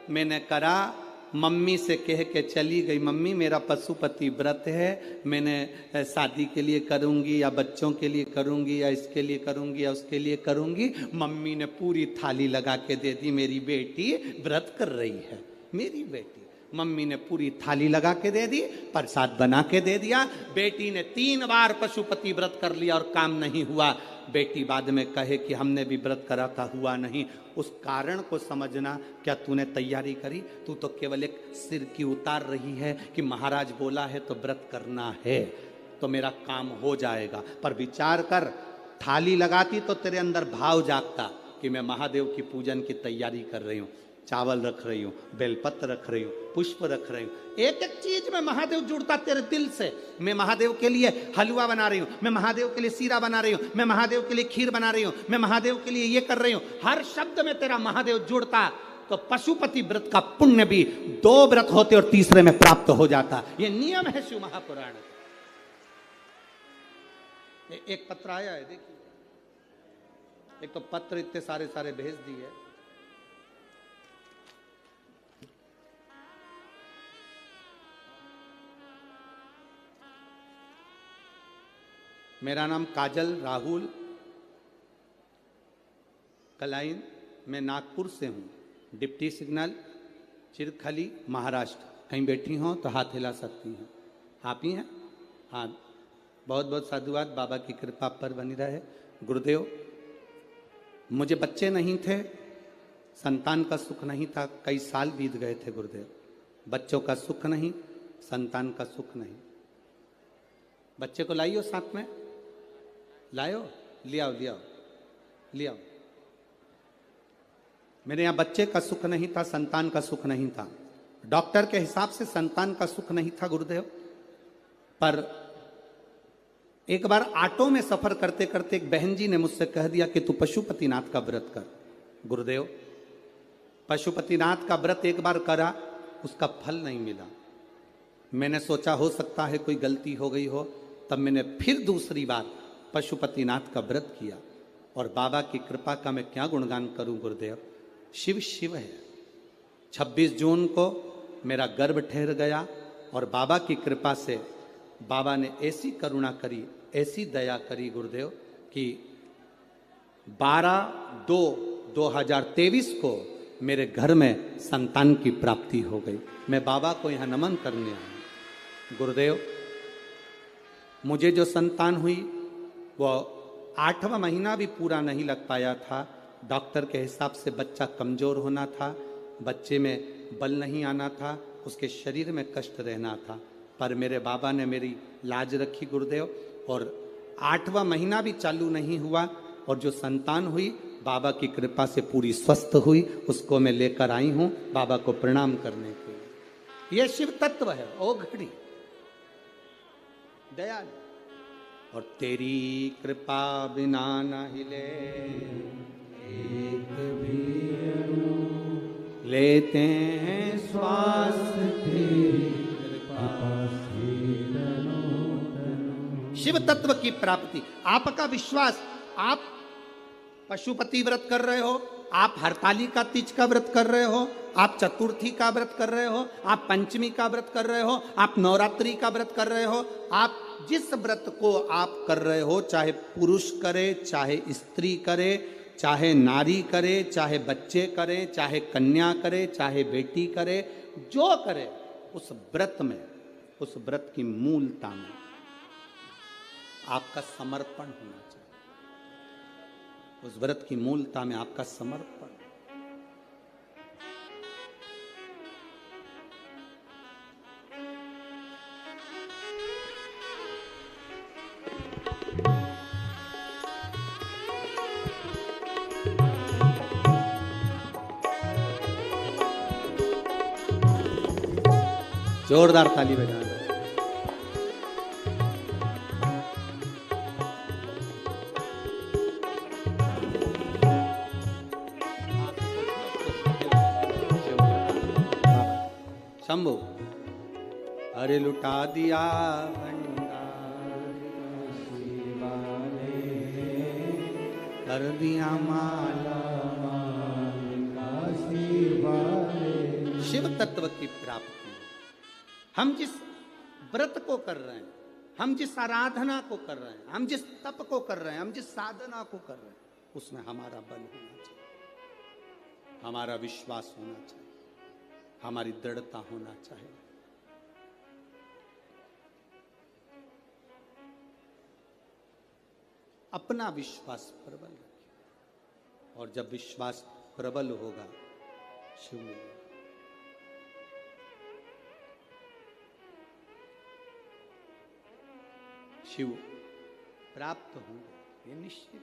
मैंने करा, मम्मी से कह के चली गई, मम्मी मेरा पशुपति व्रत है, मैंने शादी के लिए करूंगी या बच्चों के लिए करूंगी या इसके लिए करूंगी या उसके लिए करूंगी। मम्मी ने पूरी थाली लगा के दे दी, मेरी बेटी व्रत कर रही है, मेरी बेटी। मम्मी ने पूरी थाली लगा के दे दी, प्रसाद बना के दे दिया। बेटी ने 3 बार पशुपति व्रत कर लिया और काम नहीं हुआ। बेटी बाद में कहे कि हमने भी व्रत करा था, हुआ नहीं। उस कारण को समझना। क्या तूने तैयारी करी? तू तो केवल एक सिर की उतार रही है कि महाराज बोला है तो व्रत करना है तो मेरा काम हो जाएगा। पर विचार कर, थाली लगाती तो तेरे अंदर भाव जागता कि मैं महादेव की पूजन की तैयारी कर रही हूँ, चावल रख रही हूँ, बेलपत्र रख रही हूँ, पुष्प रख रही हूँ, एक एक चीज में महादेव जुड़ता तेरे दिल से। मैं महादेव के लिए हलवा बना रही हूँ, मैं महादेव के लिए सीरा बना रही हूँ, मैं महादेव के लिए खीर बना रही हूँ, मैं महादेव के लिए ये कर रही हूँ। हर शब्द में तेरा महादेव जुड़ता तो पशुपति व्रत का पुण्य भी 2 व्रत होते और तीसरे में प्राप्त हो जाता। ये नियम है शिव महापुराण। एक पत्र आया है, देखिए, एक तो पत्र इतने सारे भेज दिए। मेरा नाम काजल राहुल कलाइन, मैं नागपुर से हूँ, डिप्टी सिग्नल चिरखली महाराष्ट्र। कहीं बैठी हो तो हाथ हिला सकती हैं। आप ही हैं? हाँ, बहुत बहुत साधुवाद। बाबा की कृपा पर बनी रहे। गुरुदेव, मुझे बच्चे नहीं थे, संतान का सुख नहीं था, कई साल बीत गए थे गुरुदेव। बच्चों का सुख नहीं, संतान का सुख नहीं। बच्चे को लाइयो साथ में, लायो, ले आओ ले आओ ले आओ। मेरे यहाँ बच्चे का सुख नहीं था, संतान का सुख नहीं था। डॉक्टर के हिसाब से संतान का सुख नहीं था गुरुदेव। पर एक बार ऑटो में सफर करते करते एक बहन जी ने मुझसे कह दिया कि तू पशुपतिनाथ का व्रत कर। गुरुदेव, पशुपतिनाथ का व्रत एक बार करा, उसका फल नहीं मिला। मैंने सोचा हो सकता है कोई गलती हो गई हो, तब मैंने फिर दूसरी बार पशुपतिनाथ का व्रत किया और बाबा की कृपा का मैं क्या गुणगान करूं गुरुदेव। शिव शिव है। 26 जून को मेरा गर्भ ठहर गया और बाबा की कृपा से बाबा ने ऐसी करुणा करी, ऐसी दया करी गुरुदेव कि 12/2/2023 को मेरे घर में संतान की प्राप्ति हो गई। मैं बाबा को यहाँ नमन करने आया। गुरुदेव, मुझे जो संतान हुई वो 8वां महीना भी पूरा नहीं लग पाया था। डॉक्टर के हिसाब से बच्चा कमजोर होना था, बच्चे में बल नहीं आना था, उसके शरीर में कष्ट रहना था। पर मेरे बाबा ने मेरी लाज रखी गुरुदेव, और 8वां महीना भी चालू नहीं हुआ और जो संतान हुई बाबा की कृपा से पूरी स्वस्थ हुई। उसको मैं लेकर आई हूँ बाबा को प्रणाम करने के लिए। यह शिव तत्व है। ओ घड़ी दयालु, और तेरी कृपा बिना न हिले एक भी अणु, लेते हैं श्वास तेरी कृपा से तनो तनो। शिव तत्व की प्राप्ति, आपका विश्वास। आप पशुपति व्रत कर रहे हो, आप हरतालिका तीज का व्रत कर रहे हो, आप चतुर्थी का व्रत कर रहे हो, आप पंचमी का व्रत कर रहे हो, आप नवरात्रि का व्रत कर रहे हो। आप जिस व्रत को आप कर रहे हो, चाहे पुरुष करे, चाहे स्त्री करे, चाहे नारी करे, चाहे बच्चे करे, चाहे कन्या करे, चाहे बेटी करे, जो करे, उस व्रत में, उस व्रत की मूलता में आपका समर्पण होना चाहिए। उस व्रत की मूलता में आपका समर्पण। जोरदार ताली बजाना। शंभु, अरे लुटा दिया भंडार वाले, कर दिया माला वाले। शिव तत्व की प्राप्ति। हम जिस व्रत को कर रहे हैं, हम जिस आराधना को कर रहे हैं, हम जिस तप को कर रहे हैं, हम जिस साधना को कर रहे हैं, उसमें हमारा बल होना चाहिए, हमारा विश्वास होना चाहिए, हमारी दृढ़ता होना चाहिए। अपना विश्वास प्रबल रखिए, और जब विश्वास प्रबल होगा शिव मिलेगा। शिव प्राप्त होंगे, ये निश्चित है,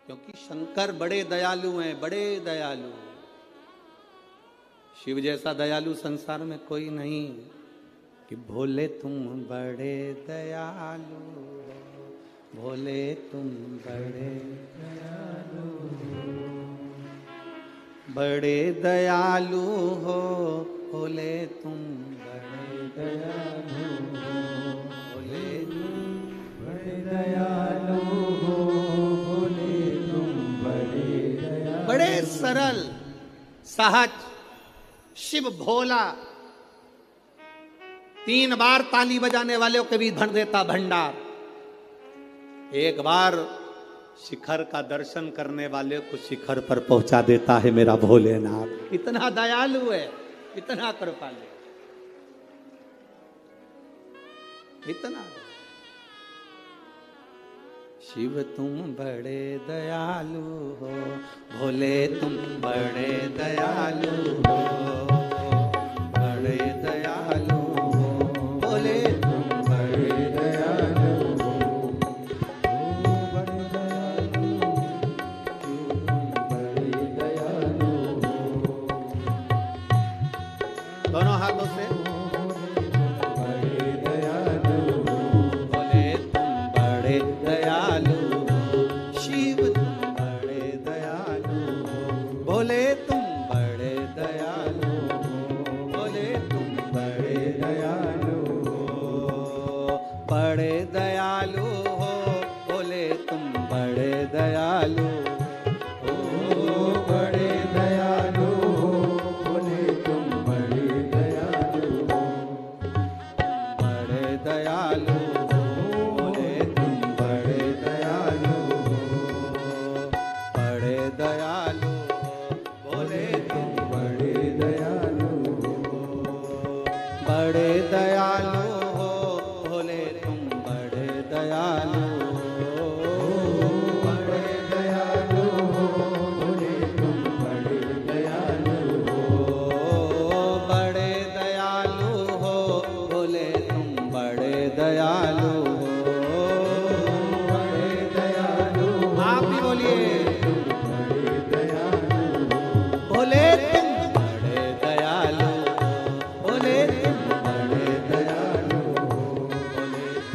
क्योंकि शंकर बड़े दयालु हैं, बड़े दयालु हैं। शिव जैसा दयालु संसार में कोई नहीं। कि भोले तुम बड़े दयालु हो, भोले तुम बड़े दयालु हो, बड़े दयालु हो, भोले तुम बड़े दयालु हो, भोले तुम बड़े दयालु हो, भोले तुम बड़े दयालु। बड़े सरल सहज शिव भोला। 3 बार ताली बजाने वालों के भी भर देता भंडार। एक बार शिखर का दर्शन करने वाले को शिखर पर पहुंचा देता है मेरा भोलेनाथ। इतना दयालु है, इतना कृपालु। इतना। शिव तुम बड़े दयालु हो, भोले तुम बड़े दयालु हो, बड़े दयालु हो, भोले तुम बड़े दयालु हो, बड़े दयालु, बड़े दयालु हो। दोनों हाथों से दयालु हो, शिव तुम बड़े दयालु हो, भोले तुम बड़े दयालु हो, भोले तुम बड़े दयालु हो, बड़े दयालु हो, भोले तुम बड़े दयालु हो, बड़े दयालु हो, भोले तुम बड़े दयालु हो, बड़े दयालु दयालु भोले तुम बड़े दयालु हो, बड़े दयालु हो, भोले तुम बड़े दयालु हो, बड़े दयालु हो, भोले तुम बड़े दयालु हो, बड़े दयालु हो, भोले तुम बड़े दयालु हो, बड़े दयालु। आप भी बोलिए भोले तुम बड़े दयालु, भोले तुम बड़े दयालु, भोले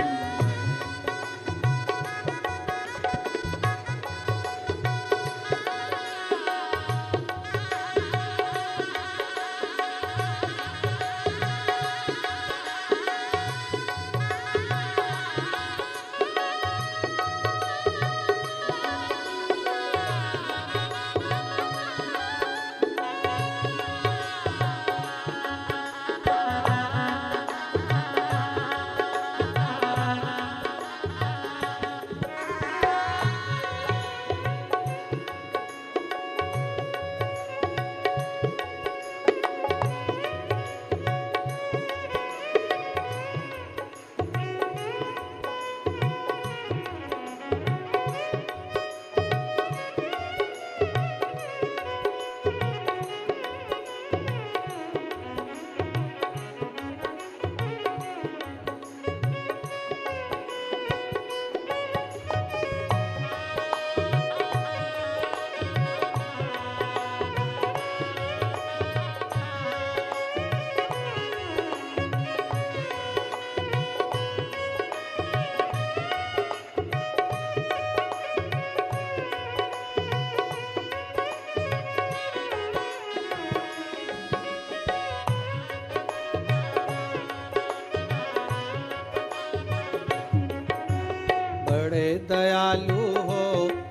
बड़े दयालु हो,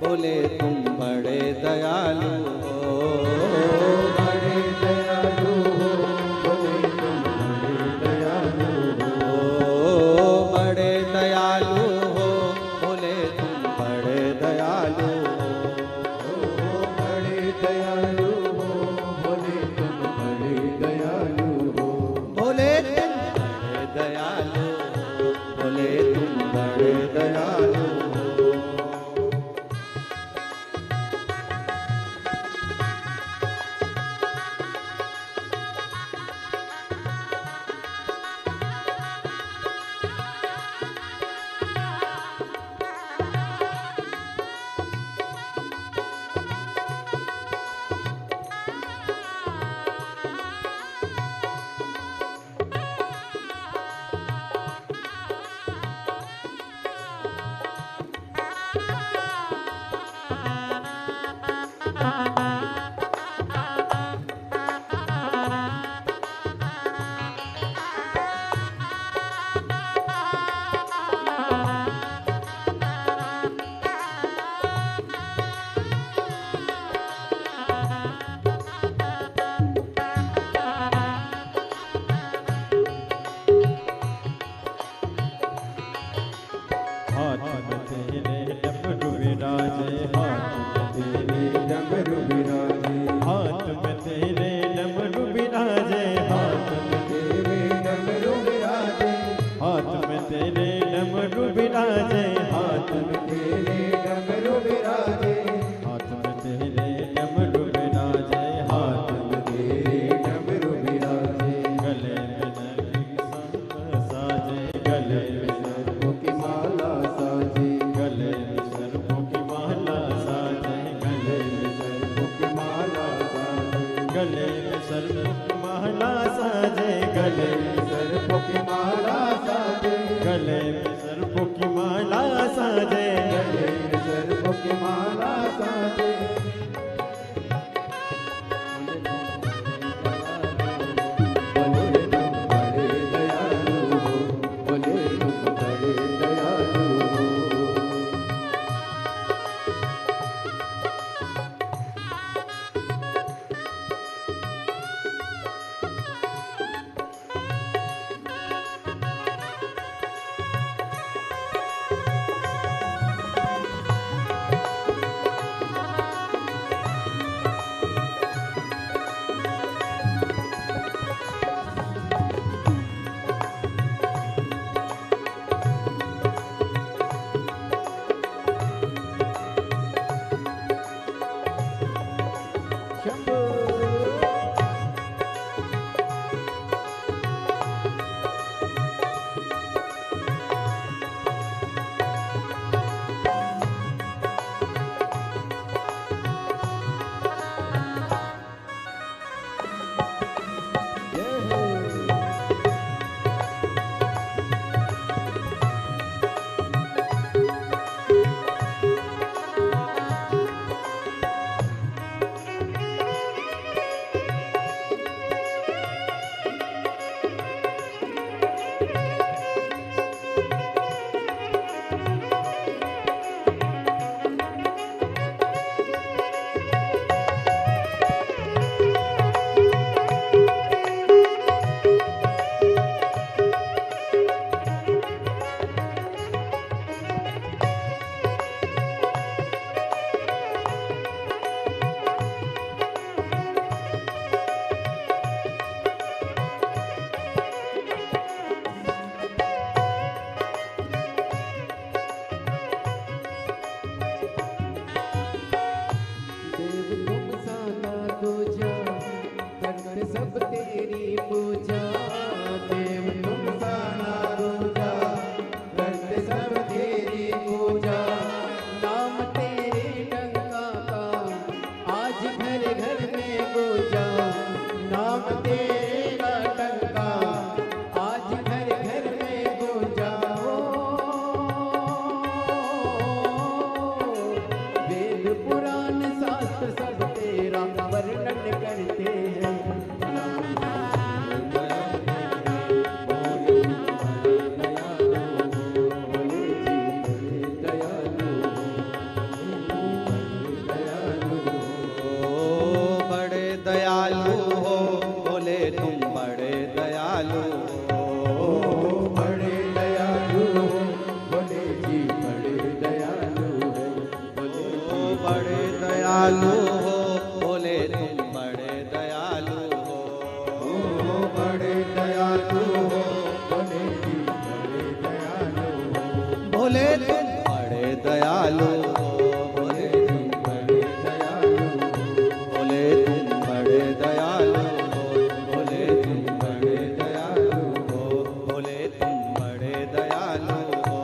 भोले तुम बड़े दयालु हो, बड़े दयालु हो, भोले तुम बड़े दयालु हो, बड़े दयालु हो, भोले तुम बड़े दयालु हो, बड़े दयालु हो, भोले तुम बड़े दयालु हो, भोले तुम बड़े दयालु, भोले तुम बड़े दयालु। हाथ में तेरे डमरू विराजे, हाथ में तेरे डमरू विराजे, हाथ में तेरे डमरू विराजे, हाथ में तेरे डमरू विराजे। गले में नरगिस साजे, गले में सर्पों की माला साजे, गले में सर्पों की माला साजे, गले में सर्पों की माला साजे, गले में सर्पों की माला साजे, गले में सर्पों की माला साजे, गले में सर्पों की माला साजे, गले में सर्पों की माला साजे। बोले तुम बड़े दयालु हो, बोले तुम बड़े दयालु हो। सब तेरी पूजा, देव तुम साना दूजा, करते सब तेरी पूजा। नाम तेरे डंका का आज घर घर में गूंजा, नाम तेरा डंका आज घर घर में गूंजा। वेद पुराण शास्त्र सब तेरा वर्णन करते हैं। दयालु हो बोले तुम बड़े दयालु हो, बड़े दयालु हो बोले जी बड़े दयालु हो, बोले तुम बड़े दयालु हो, बोले तुम बड़े दयालु हो, बोले तुम बड़े दयालु हो, बोले तुम बड़े दयालु हो, बोले तुम बड़े दयालु हो, बोले तुम बड़े दयालु हो,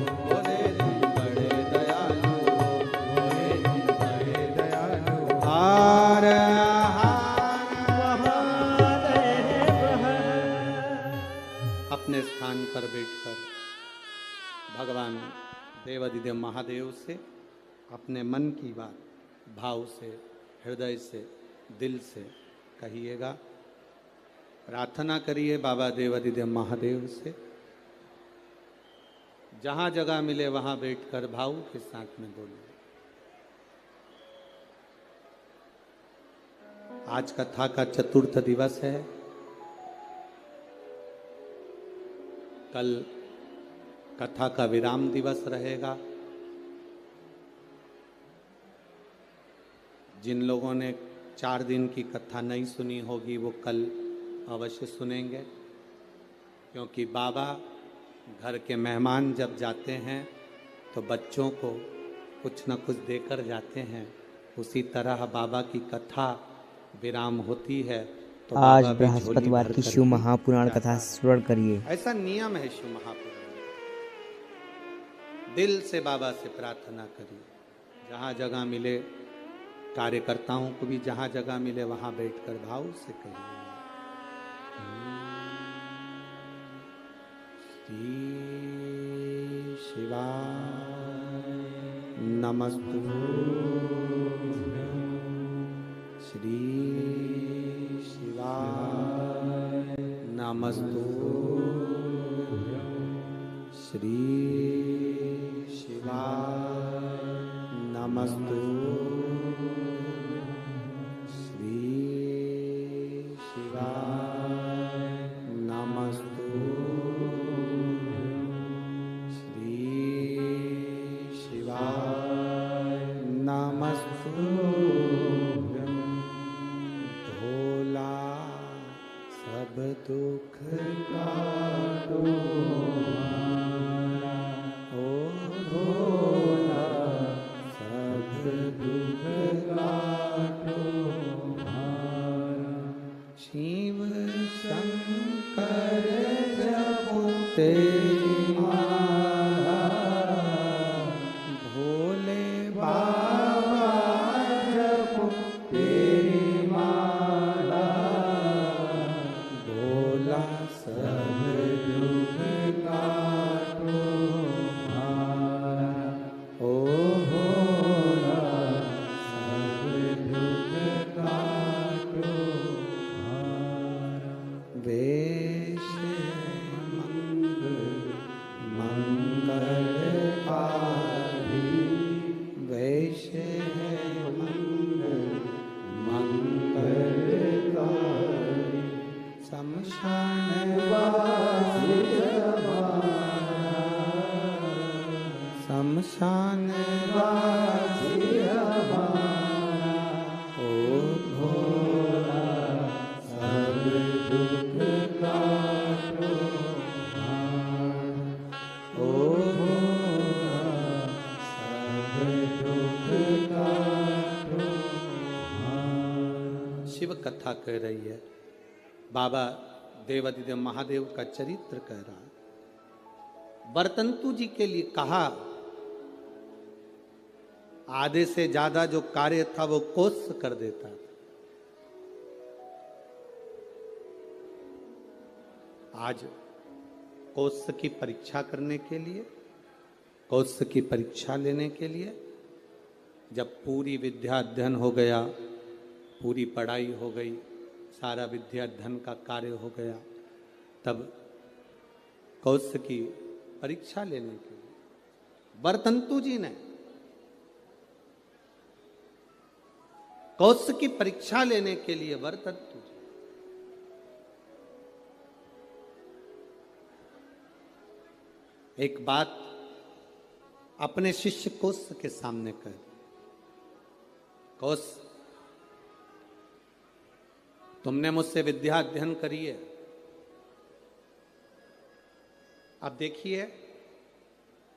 बोले तुम बड़े दयालु हो, बोले तुम बड़े दयालु हो। हार अपने स्थान पर बैठकर भगवान देवाधिदेव महादेव से अपने मन की बात भाव से, हृदय से, दिल से कहिएगा। प्रार्थना करिए बाबा देवाधिदेव महादेव से। जहाँ जगह मिले वहाँ बैठकर भाव के साथ में बोलिए। आज कथा का चतुर्थ दिवस है। कल कथा का विराम दिवस रहेगा। जिन लोगों ने 4 दिन की कथा नहीं सुनी होगी वो कल अवश्य सुनेंगे। क्योंकि बाबा घर के मेहमान जब जाते हैं तो बच्चों को कुछ न कुछ देकर जाते हैं। उसी तरह बाबा की कथा विराम होती है तो आज बाबा भी झोली बृहस्पतिवार भर की कर शिव ही महापुराण जाता कथा है। श्रवण करिए। ऐसा नियम है शिव महापुराण का। दिल से बाबा से प्रार्थना करिए। जहाँ जगह मिले, कार्यकर्ताओं को भी जहाँ जगह मिले वहाँ बैठकर भाव से कहिए। श्री शिवाय नमस्तुभ्यं। श्री शिवाय नमस्तुभ्यं। श्री शिवाय नमस्तुभ्यं। श्री शिवाय नमस्तुभ्यं। श्री शिवाय नमस्तुभ्यं। भोला सब दुख काटो हमारा। ओ भोला सब दुख काटो हमारा। शिव शंकर जपो तेरी माला। भोले बाबा जपो तेरी माला। भोला सब दुख काटो हमारा। ओ भोला सब दुख काटो हमारा। वेश मंगलकारी। वेश मंगलकारी। शमशान वासी हमारा। शमशान वासी हमारा। ओ भोला सब दुख काटो हमारा। ओ भोला सब दुख काटो हमारा। शिव कथा कह रही है। बाबा देवादिदेव महादेव का चरित्र कह रहा है। बरतंतु जी के लिए कहा, आधे से ज्यादा जो कार्य था वो कोस कर देता था। आज कोस की परीक्षा करने के लिए, कोस की परीक्षा लेने के लिए जब पूरी विद्या अध्ययन हो गया, पूरी पढ़ाई हो गई, सारा विद्या अध्ययन का कार्य हो गया, तब कौश की परीक्षा लेने के लिए बरतंतु जी ने कौश की परीक्षा लेने के लिए बरतंतु जी एक बात अपने शिष्य कौश के सामने कह दी। कौश, तुमने मुझसे विद्या अध्ययन करी है, अब देखिए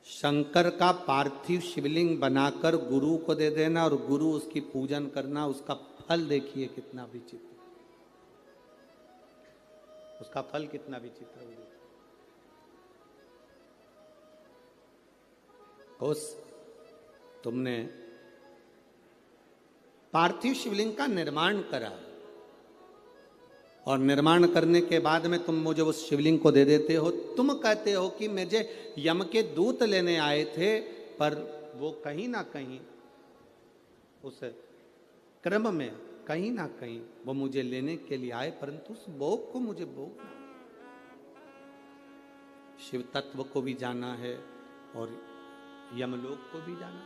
शंकर का पार्थिव शिवलिंग बनाकर गुरु को दे देना और गुरु उसकी पूजन करना, उसका फल देखिए कितना विचित्र, उसका फल कितना विचित्र हो। कौश, तुमने पार्थिव शिवलिंग का निर्माण करा और निर्माण करने के बाद में तुम मुझे उस शिवलिंग को दे देते हो। तुम कहते हो कि मुझे यम के दूत लेने आए थे, पर वो कहीं ना कहीं उस क्रम में कहीं ना कहीं वो मुझे लेने के लिए आए, परंतु उस भोग को मुझे भोगना, शिव तत्व को भी जाना है और यमलोक को भी जाना।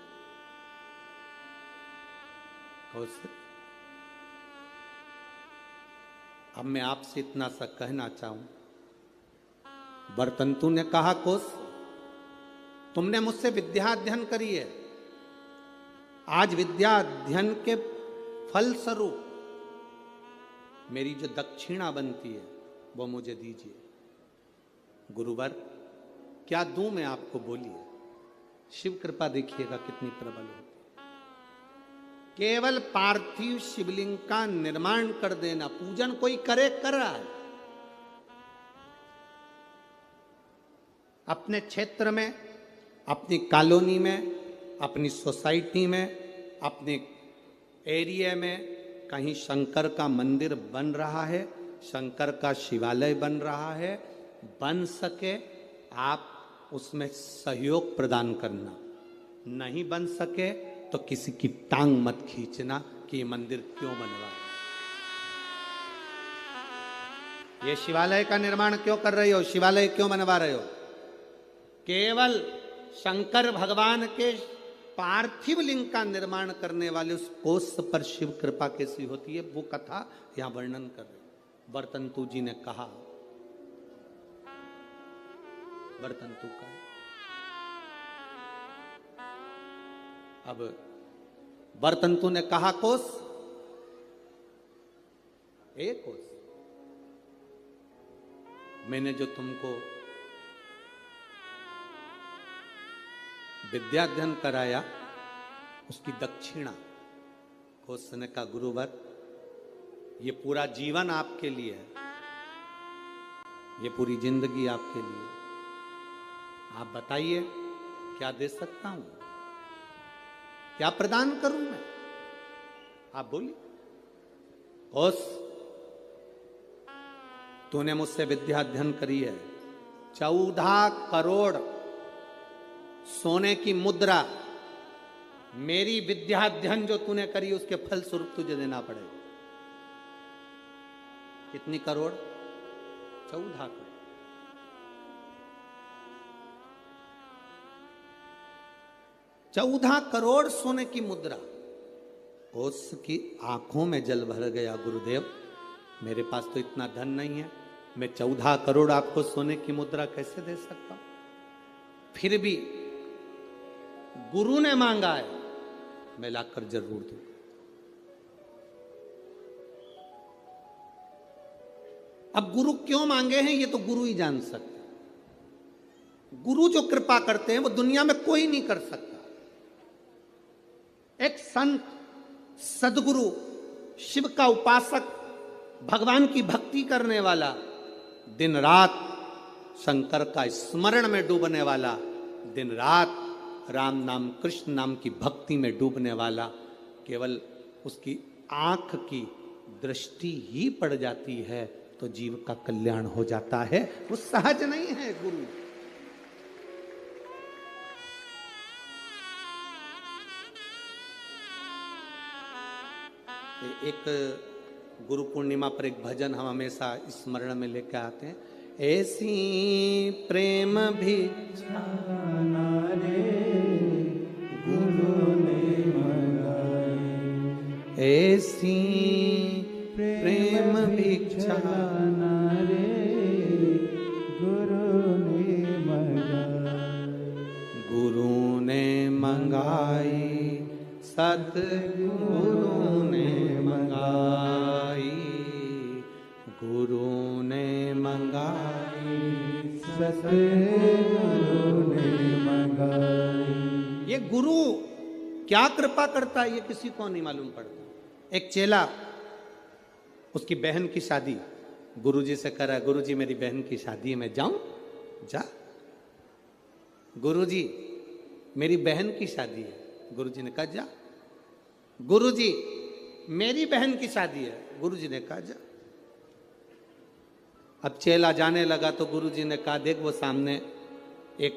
कौशल, अब मैं आपसे इतना सा कहना चाहूं, बरतंतु ने कहा कौश, तुमने मुझसे विद्या अध्ययन करी है, आज विद्या अध्ययन के फल स्वरूप मेरी जो दक्षिणा बनती है वो मुझे दीजिए। गुरुवर क्या दूं मैं आपको, बोलिए। शिव कृपा देखिएगा कितनी प्रबल होती। केवल पार्थिव शिवलिंग का निर्माण कर देना, पूजन कोई करे कर रहा है, अपने क्षेत्र में, अपनी कॉलोनी में, अपनी सोसाइटी में, अपने एरिया में कहीं शंकर का मंदिर बन रहा है, शंकर का शिवालय बन रहा है, बन सके आप उसमें सहयोग प्रदान करना, नहीं बन सके तो किसी की टांग मत खींचना कि ये मंदिर क्यों बनवा, ये शिवालय का निर्माण क्यों कर रहे हो, शिवालय क्यों बनवा रहे हो। केवल शंकर भगवान के पार्थिव लिंग का निर्माण करने वाले उस कोष पर शिव कृपा कैसी होती है, वो कथा यहां वर्णन कर रहे। वर्तंतु जी ने कहा, वर्तंतु का अब वर्तंतु ने कहा कोष, एक कोष मैंने जो तुमको विद्याध्ययन कराया उसकी दक्षिणा। कोष ने कहा गुरुवर ये पूरा जीवन आपके लिए है, ये पूरी जिंदगी आपके लिए, आप बताइए क्या दे सकता हूं, क्या प्रदान करूं मैं, आप बोलिए। कोष तूने मुझसे विद्या अध्ययन करी है, 14 करोड़ सोने की मुद्रा, मेरी विद्या अध्ययन जो तूने करी उसके फल स्वरूप तुझे देना पड़ेगा। कितनी करोड़? 14 करोड़। 14 करोड़ सोने की मुद्रा। उसकी आंखों में जल भर गया, गुरुदेव मेरे पास तो इतना धन नहीं है, मैं 14 करोड़ आपको सोने की मुद्रा कैसे दे सकता हूं। फिर भी गुरु ने मांगा है, मैं लाकर जरूर दूंगा। अब गुरु क्यों मांगे हैं ये तो गुरु ही जान सकते हैं। गुरु जो कृपा करते हैं वो दुनिया में कोई नहीं कर सकता। एक संत, सदगुरु, शिव का उपासक, भगवान की भक्ति करने वाला, दिन रात शंकर का स्मरण में डूबने वाला, दिन रात राम नाम कृष्ण नाम की भक्ति में डूबने वाला, केवल उसकी आंख की दृष्टि ही पड़ जाती है तो जीव का कल्याण हो जाता है। वो सहज नहीं है गुरु। एक गुरु पूर्णिमा पर एक भजन हम हमेशा स्मरण में लेकर आते हैं। ऐसी प्रेम भिक्षा रे गुरु ने मंगाई, ऐसी प्रेम भिक्षा रे गुरु ने मंगाई, गुरु ने मंगाई, सतगुरु ने मंगाई, गुरु ने मंगाई, सतगुरु ने मंगाई। ये गुरु क्या कृपा करता है ये किसी को नहीं मालूम पड़ता। एक चेला, उसकी बहन की शादी, गुरुजी से कह रहा है, गुरुजी मेरी बहन की शादी है, मैं जाऊं? जा। गुरुजी मेरी बहन की शादी है। गुरुजी ने कहा जा। गुरुजी मेरी बहन की शादी है। गुरुजी ने कहा जा। अब चेला जाने लगा तो गुरुजी ने कहा देख वो सामने एक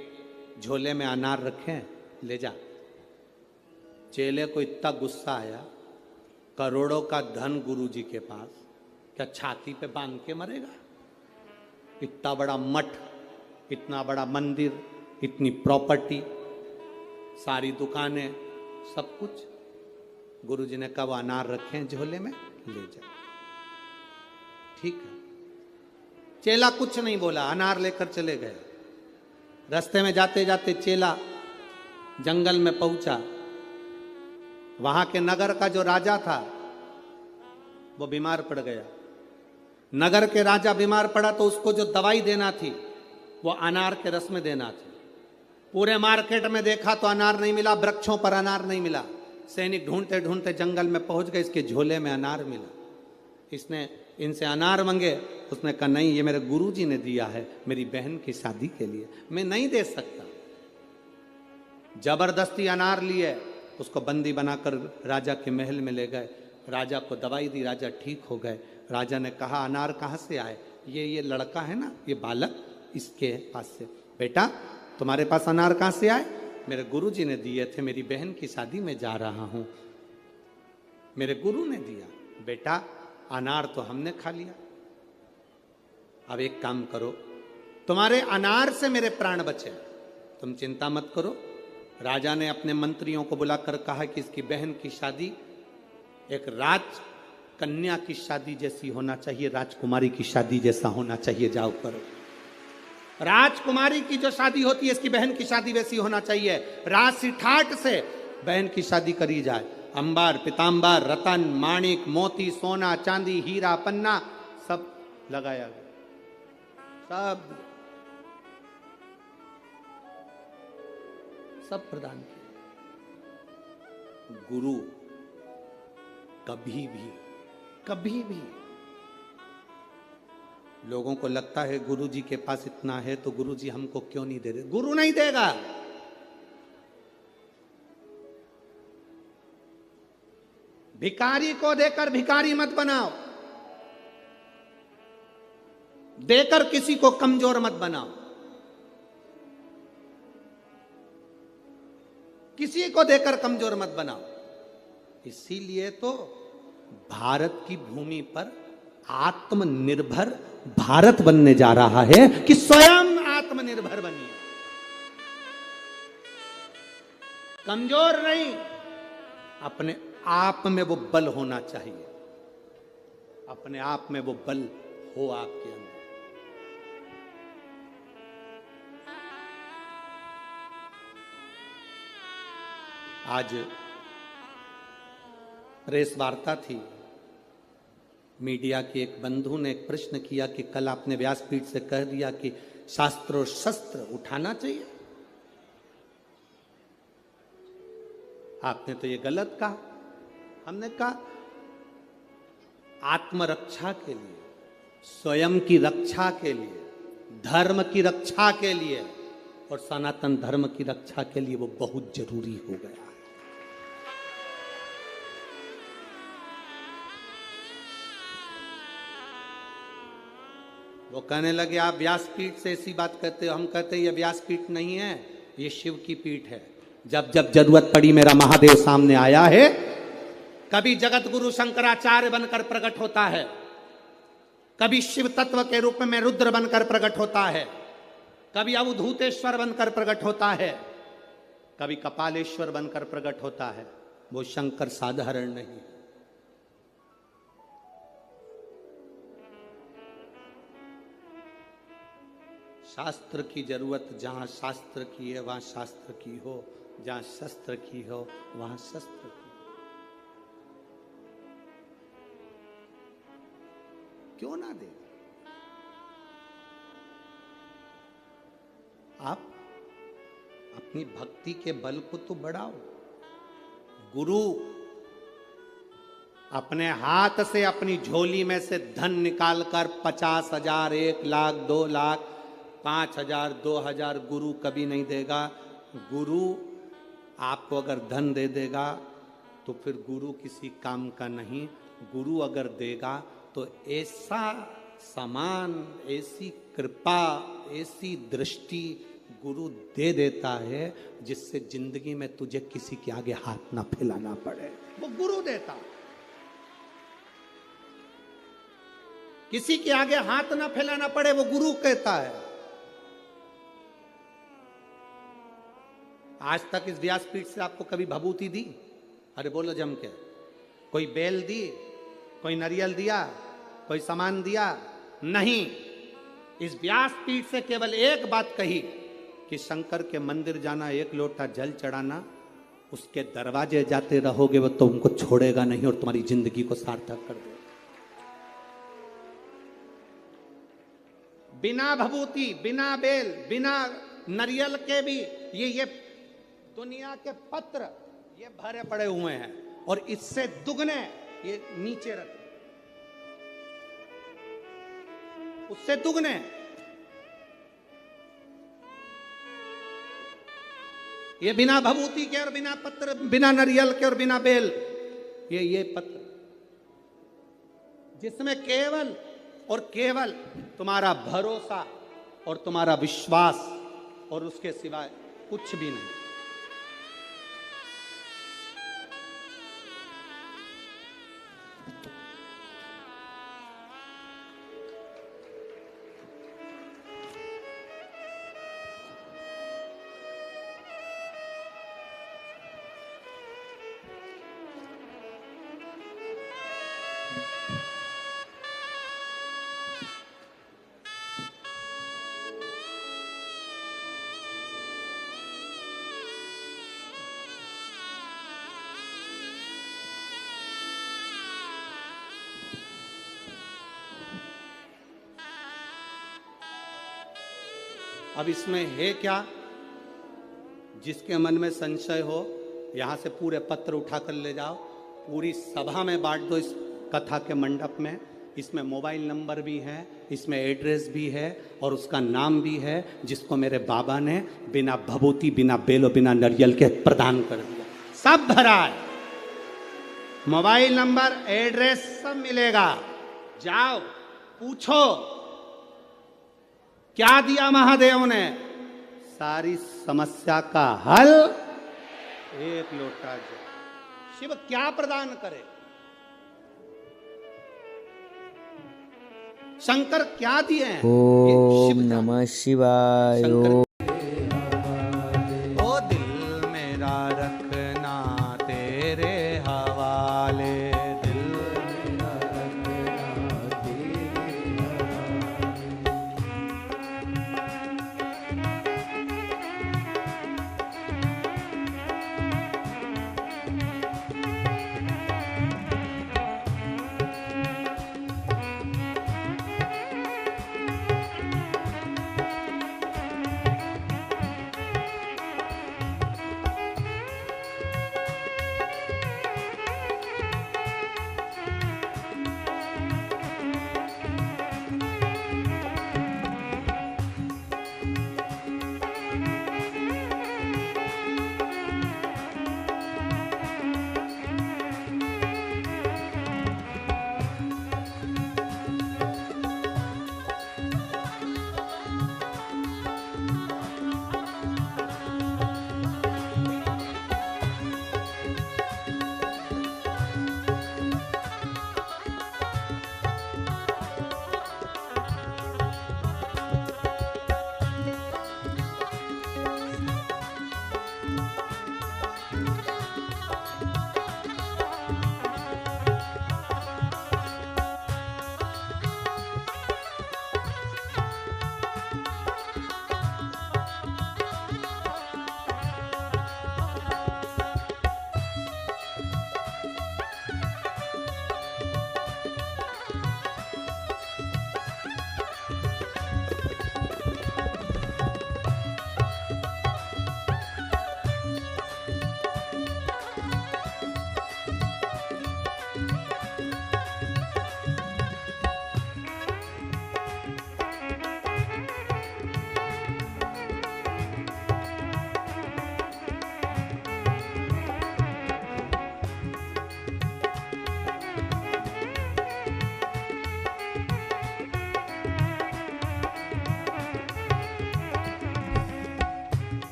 झोले में अनार रखे हैं, ले जा। चेले को इतना गुस्सा आया, करोड़ों का धन गुरुजी के पास, क्या छाती पे बांध के मरेगा? इतना बड़ा मठ, इतना बड़ा मंदिर, इतनी प्रॉपर्टी, सारी दुकानें, सब कुछ। गुरुजी ने कहा वो अनार रखे हैं झोले में, ले जा। ठीक है। चेला कुछ नहीं बोला, अनार लेकर चले गए। रास्ते में जाते जाते चेला जंगल में पहुंचा। वहां के नगर का जो राजा था वो बीमार पड़ गया। नगर के राजा बीमार पड़ा तो उसको जो दवाई देना थी वो अनार के रस में देना था। पूरे मार्केट में देखा तो अनार नहीं मिला, वृक्षों पर अनार नहीं मिला। सैनिक ढूंढते ढूंढते जंगल में पहुंच गए, इसके झोले में अनार मिला। इसने इनसे अनार मांगे, उसने कहा नहीं, ये मेरे गुरुजी ने दिया है मेरी बहन की शादी के लिए, मैं नहीं दे सकता। जबरदस्ती अनार लिए, उसको बंदी बनाकर राजा के महल में ले गए। राजा को दवाई दी, राजा ठीक हो गए। राजा ने कहा अनार कहाँ से आए? ये लड़का है ना, ये बालक, इसके पास से। बेटा तुम्हारे पास अनार कहाँ से आए? मेरे गुरुजी ने दिए थे, मेरी बहन की शादी में जा रहा हूं, मेरे गुरु ने दिया। बेटा अनार तो हमने खा लिया, अब एक काम करो, तुम्हारे अनार से मेरे प्राण बचे, तुम चिंता मत करो। राजा ने अपने मंत्रियों को बुलाकर कहा कि इसकी बहन की शादी एक राज कन्या की शादी जैसी होना चाहिए, राजकुमारी की शादी जैसा होना चाहिए, जाओ करो। राजकुमारी की जो शादी होती है इसकी बहन की शादी वैसी होना चाहिए। राशि ठाट से बहन की शादी करी जाए। अंबार, पीतांबर, रतन, माणिक, मोती, सोना, चांदी, हीरा, पन्ना सब लगाया गया, सब प्रदान किया। गुरु कभी भी लोगों को लगता है गुरुजी के पास इतना है तो गुरुजी हमको क्यों नहीं दे रहे? गुरु नहीं देगा। भिखारी को देकर भिखारी मत बनाओ, देकर किसी को कमजोर मत बनाओ। किसी को देकर कमजोर मत बनाओ। इसीलिए तो भारत की भूमि पर आत्मनिर्भर भारत बनने जा रहा है कि स्वयं आत्मनिर्भर बनिए, कमजोर नहीं। अपने आप में वो बल होना चाहिए, अपने आप में वो बल हो आपके अंदर। आज प्रेस वार्ता थी, मीडिया के एक बंधु ने एक प्रश्न किया कि कल आपने व्यासपीठ से कह दिया कि शास्त्र और शस्त्र उठाना चाहिए, आपने तो ये गलत कहा। हमने कहा आत्मरक्षा के लिए, स्वयं की रक्षा के लिए, धर्म की रक्षा के लिए और सनातन धर्म की रक्षा के लिए वो बहुत जरूरी हो गया है। वो कहने लगे आप व्यासपीठ से ऐसी बात कहते हो। हम कहते ये व्यासपीठ नहीं है, ये शिव की पीठ है। जब जब जरूरत पड़ी मेरा महादेव सामने आया है। कभी जगत गुरु शंकराचार्य बनकर प्रकट होता है, कभी शिव तत्व के रूप में रुद्र बनकर प्रकट होता है, कभी अवधूतेश्वर बनकर प्रकट होता है, कभी कपालेश्वर बनकर प्रकट होता है। वो शंकर साधारण नहीं। शास्त्र की जरूरत जहां शास्त्र की है वहां शास्त्र की हो, जहां शस्त्र की हो वहां शस्त्र की। क्यों ना दे? आप अपनी भक्ति के बल को तो बढ़ाओ। गुरु अपने हाथ से अपनी झोली में से धन निकालकर 50,000, 1 लाख, 2 लाख, 5,000, 2,000 गुरु कभी नहीं देगा। गुरु आपको अगर धन दे देगा तो फिर गुरु किसी काम का नहीं। गुरु अगर देगा तो ऐसा समान, ऐसी कृपा, ऐसी दृष्टि गुरु दे देता है जिससे जिंदगी में तुझे किसी के आगे हाथ ना फैलाना पड़े। वो गुरु देता। किसी के आगे हाथ ना फैलाना पड़े, वो गुरु कहता है। आज तक इस व्यासपीठ से आपको कभी भभूति दी? अरे बोलो जम के। कोई बेल दी, कोई नारियल दिया, कोई सामान दिया? नहीं। इस व्यासपीठ से केवल एक बात कही कि शंकर के मंदिर जाना, 1 लोटा जल चढ़ाना, उसके दरवाजे जाते रहोगे वो तुमको छोड़ेगा नहीं और तुम्हारी जिंदगी को सार्थक कर देगा। बिना भभूति, बिना बेल, बिना नारियल के भी ये दुनिया के पत्र ये भरे पड़े हुए हैं, और इससे दुगने ये नीचे रख, उससे दुगने। ये बिना भभूति के और बिना पत्र, बिना नारियल के और बिना बेल, ये पत्र, जिसमें केवल और केवल तुम्हारा भरोसा और तुम्हारा विश्वास, और उसके सिवाय कुछ भी नहीं। अब इसमें है क्या? जिसके मन में संशय हो, यहां से पूरे पत्र उठाकर ले जाओ, पूरी सभा में बांट दो, इस कथा के मंडप में। इसमें मोबाइल नंबर भी है, इसमें एड्रेस भी है, और उसका नाम भी है, जिसको मेरे बाबा ने बिना भभूति, बिना बेलो, बिना नारियल के प्रदान कर दिया। सब भरा है, मोबाइल नंबर, एड्रेस सब मिलेगा। जाओ पूछो क्या दिया महादेव ने, सारी समस्या का हल, एक लोटा जल। शिव क्या प्रदान करे, शंकर क्या दिए हैं? ओम नमः शिवाय। ओ दिल मेरा रखना तेरे हवाले, दिल मेरा रखना तेरे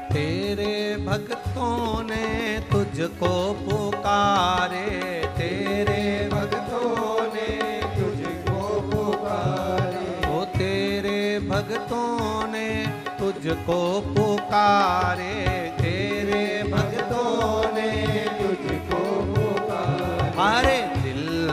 तेरे भक्तों ने तुझको पुकारे, तेरे भक्तों ने तुझको पुकारे, ओ तेरे भक्तों ने तुझको पुकारे, तेरे भक्तों ने तुझको पुकारे। अरे दिल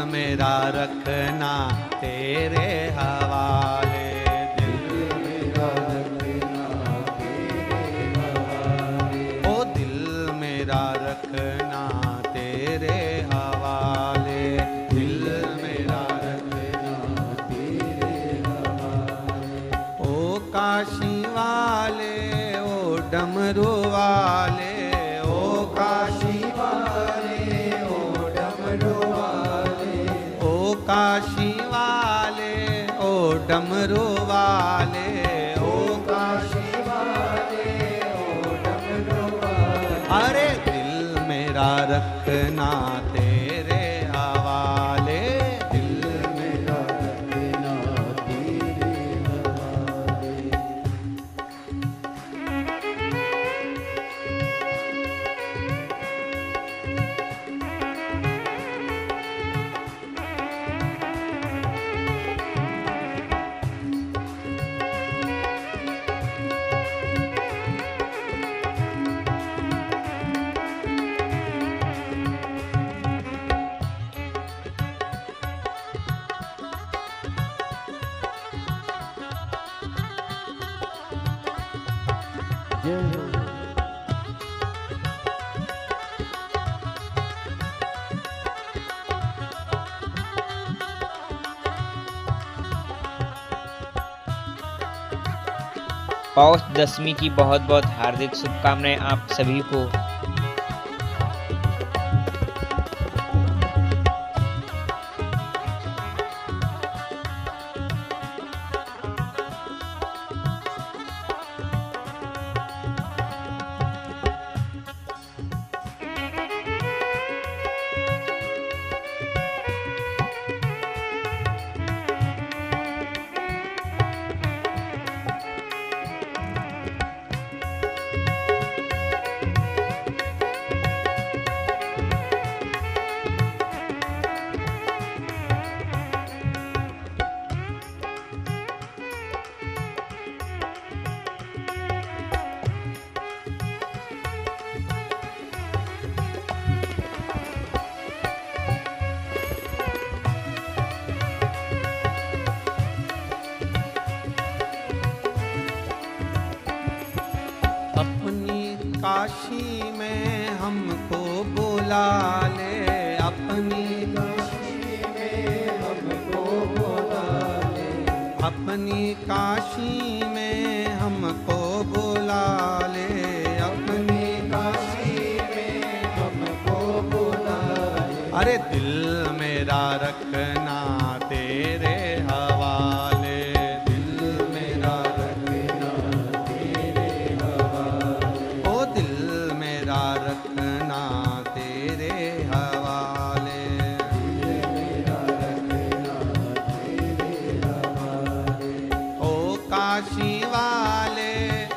मेरा रखना तेरे हवाले, दिल मेरा रखना तेरे हवाले, ओ दिल मेरा रखना तेरे हवाले, दिल मेरा रखना तेरे हवाले। ओ काशी वाले ओ डमरू वाले, ओ काशी वाले ओ डमरू वाले, ओ काशी वाले ओ डमरू वाले, ओ काशी वाले ओ डमरू वाले। अरे दिल मेरा रखना तेरे हवाले, दिल मेरा रखना तेरे हवाले। जय हो। पौष दशमी की बहुत बहुत हार्दिक शुभकामनाएं आप सभी को। अपनी काशी में हमको बुला ले, अपनी काशी में हमको बुला ले, अपनी काशी में हमको बुला ले, अपनी काशी में हमको बुला ले। अरे दिल मेरा रखना तेरे हवाले, दिल मेरा रखना तेरे हवाले, ओ दिल मेरा रखना तेरे हवाले, दिल मेरा रखना तेरे हवाले। ओ काशी वाले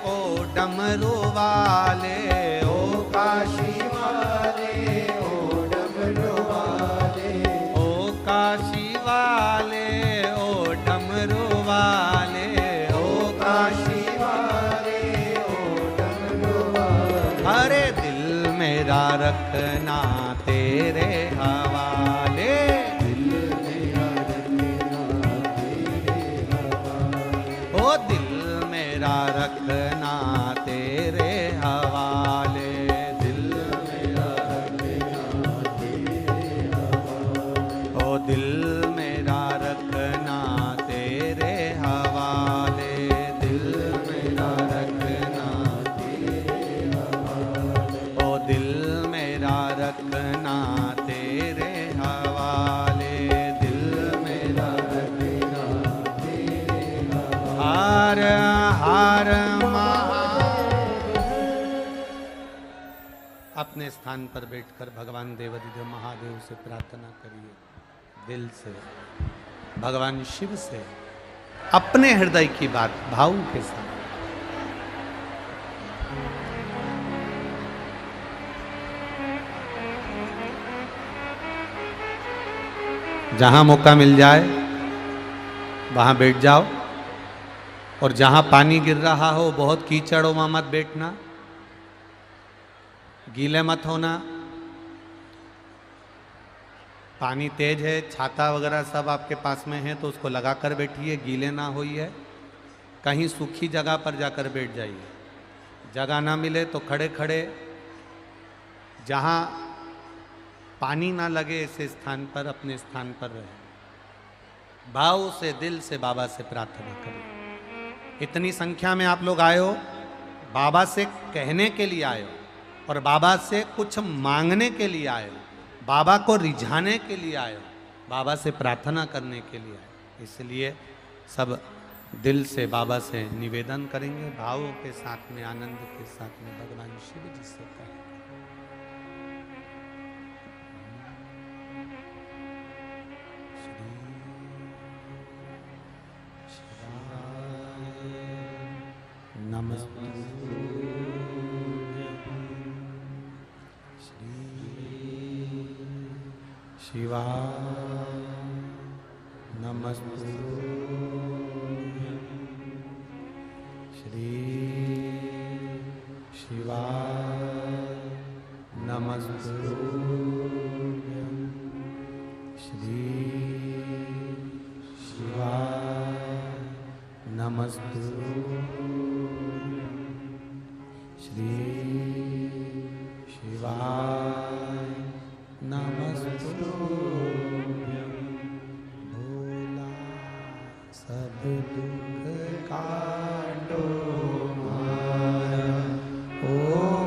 ओ डमरू वाले, ओ काशी वाले ओ डमरू वाले, ओ काशी वाले ओ डमरू वाले, ओ काशी वाले ओ डमरू वाले। अरे दिल मेरा रखना तेरे हवाले, दिल मेरा रखना तेरे हवाले, ओ दिल मेरा रखना तेरे हवाले, दिल मेरा रखना तेरे हवाले, ओ दिल मेरा रखना तेरे हवाले, दिल मेरा रखना तेरे हवाले, ओ दिल मेरा रखना तेरे हवाले, दिल मेरा रखना तेरे हवाले। हर हर अपने स्थान पर बैठकर भगवान देवाधिदेव महादेव से प्रार्थना करिए, दिल से, भगवान शिव से अपने हृदय की बात भाव के साथ। जहां मौका मिल जाए वहां बैठ जाओ, और जहां पानी गिर रहा हो, बहुत कीचड़ हो, वहां मत बैठना, गीले मत होना। पानी तेज है, छाता वगैरह सब आपके पास में है तो उसको लगा कर बैठिए, गीले ना होइए। कहीं सूखी जगह पर जाकर बैठ जाइए। जगह ना मिले तो खड़े खड़े जहाँ पानी ना लगे ऐसे स्थान पर अपने स्थान पर रहे। भाव से दिल से बाबा से प्रार्थना करें। इतनी संख्या में आप लोग आए हो, बाबा से कहने के लिए आए हो और बाबा से कुछ मांगने के लिए आए हो, बाबा को रिझाने के लिए आए हो, बाबा से प्रार्थना करने के लिए आए हो। इसलिए सब दिल से बाबा से निवेदन करेंगे, भावों के साथ में, आनंद के साथ में भगवान शिव जी से कहेंगे। नमस्ते शिवाय, नमस्ते श्री शिवाय, नमस्ते श्री शिवाय, नमस्ते श्री शिवाय, नमस्ते। भोला सब दुख काटो मारा, ओ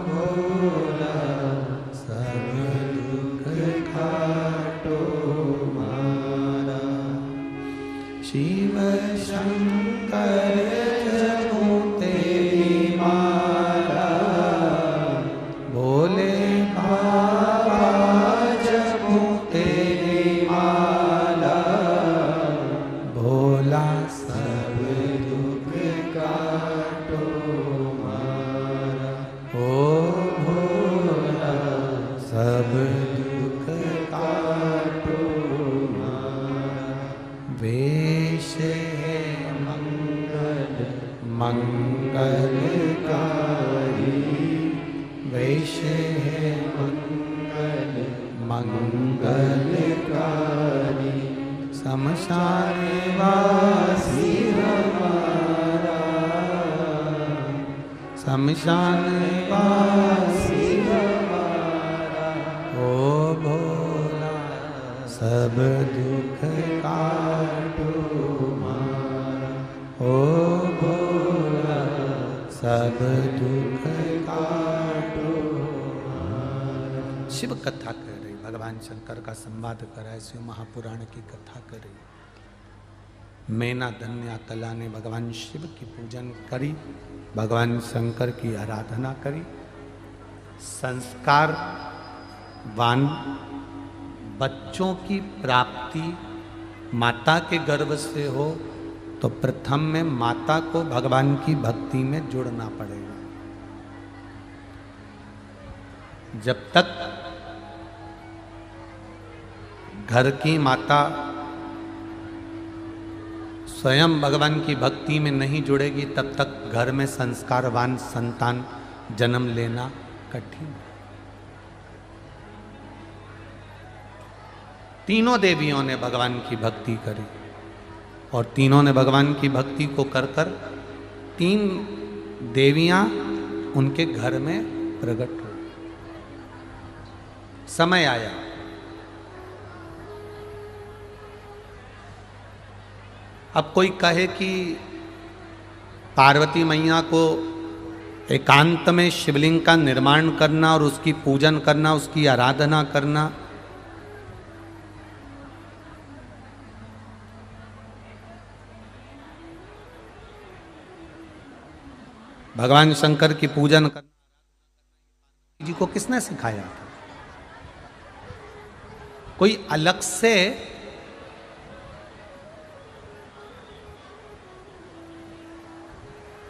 भोला सब दुख काटो मारा। शिव शंकर जपो तेरी माला, भोले बाबा जपो तेरी माला। भोला सब दुख काटो मारा, ओ भोला सब दुख काटो मारा। वेश है मंगल मंगलकारी, वेश है मंगल मंगलकारी। शमशान वासी हमारा, शमशान वासी हमारा। ओ भोला सब दुख काटो मारा, ओ भोला सब दुख काटो मारा। शिव कथा कर रही, भगवान शंकर का संवाद कर रहा है, शिव महापुराण की कथा कर रही। मैना धन्या कला ने भगवान शिव की पूजन करी, भगवान शंकर की आराधना करी। संस्कारवान बच्चों की प्राप्ति माता के गर्भ से हो तो प्रथम में माता को भगवान की भक्ति में जुड़ना पड़ेगा। जब तक घर की माता स्वयं भगवान की भक्ति में नहीं जुड़ेगी तब तक घर में संस्कारवान संतान जन्म लेना कठिन है। तीनों देवियों ने भगवान की भक्ति करी और तीनों ने भगवान की भक्ति को कर कर 3 देवियां उनके घर में प्रकट हो। समय आया, अब कोई कहे कि पार्वती मैया को एकांत में शिवलिंग का निर्माण करना और उसकी पूजन करना, उसकी आराधना करना भगवान शंकर की पूजन करना जी को किसने सिखाया था? कोई अलग से